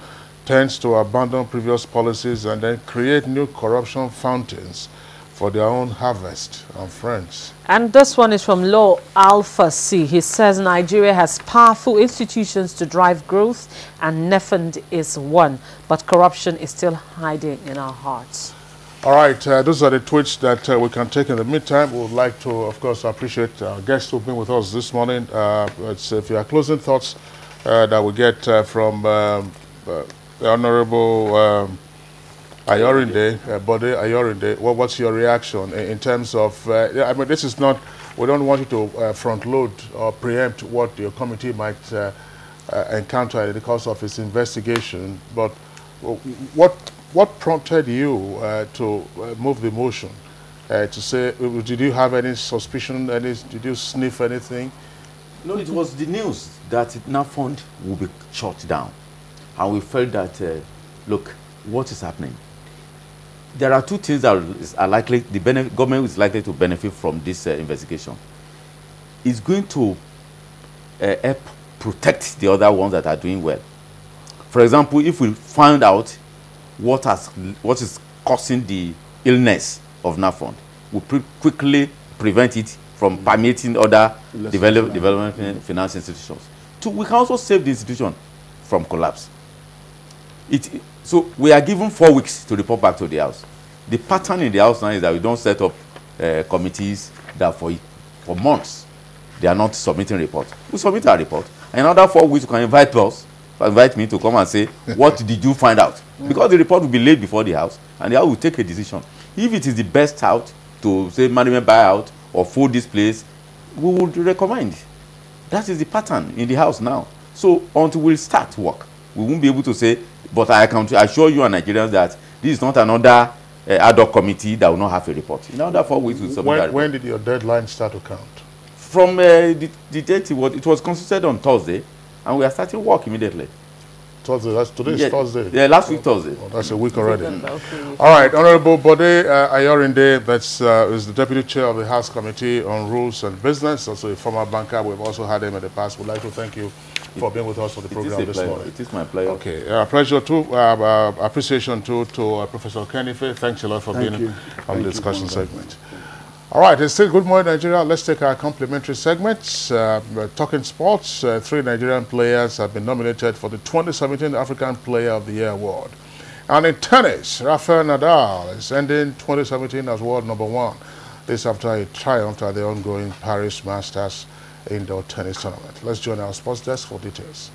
[SPEAKER 1] tends to abandon previous policies and then create new corruption fountains for their own harvest and friends.
[SPEAKER 2] And this one is from Law Alpha C. He says Nigeria has powerful institutions to drive growth and NEFund is one, but corruption is still hiding in our hearts.
[SPEAKER 1] All right, those are the tweets that we can take in the meantime. We would like to, of course, appreciate our guests who've been with us this morning. If you have closing thoughts that we get from the Honorable Ayorinde, Bode Ayorinde, what's your reaction in terms of, I mean, this is not, we don't want you to front load or preempt what your committee might encounter in the course of its investigation, but what prompted you to move the motion to say, did you have any suspicion, did you sniff anything?
[SPEAKER 3] No, it was the news that NAFOND will be shut down. And we felt that, look, what is happening? There are two things that are likely, the government is likely to benefit from this investigation. It's going to help protect the other ones that are doing well. For example, if we find out what is causing the illness of NAFOND, we quickly prevent it from permitting other development finance institutions. We can also save the institution from collapse. So we are given 4 weeks to report back to the House. The pattern in the House now is that we don't set up committees that for months they are not submitting reports. We submit our report. In another 4 weeks, you can invite me to come and say, what did you find out? Because the report will be laid before the House, and the House will take a decision. If it is the best out to say management buyout or fold this place, we would recommend. That is the pattern in the House now. So until we start work, we won't be able to say, but I can assure you and Nigerians that this is not another ad hoc committee that will not have a report. In another 4 weeks, we'll submit that report.
[SPEAKER 1] When did your deadline start to count?
[SPEAKER 3] From the date it was constituted on Thursday, and we are starting work immediately.
[SPEAKER 1] Thursday, today's Thursday?
[SPEAKER 3] Yeah, last week Thursday.
[SPEAKER 1] Oh, that's a week already. All right, Honorable Bode Ayorinde, that's is the Deputy Chair of the House Committee on Rules and Business, also a former banker. We've also had him in the past. We'd like to thank you for being with us for the program this morning.
[SPEAKER 3] It is my pleasure.
[SPEAKER 1] Okay, pleasure too, appreciation too to Professor Kenife. Thanks a lot for being on the discussion segment. All right, it's still Good Morning Nigeria. Let's take our complimentary segments. Talking sports, 3 Nigerian players have been nominated for the 2017 African Player of the Year award. And in tennis, Rafael Nadal is ending 2017 as world #1. This after a triumph at the ongoing Paris Masters indoor tennis tournament. Let's join our sports desk for details.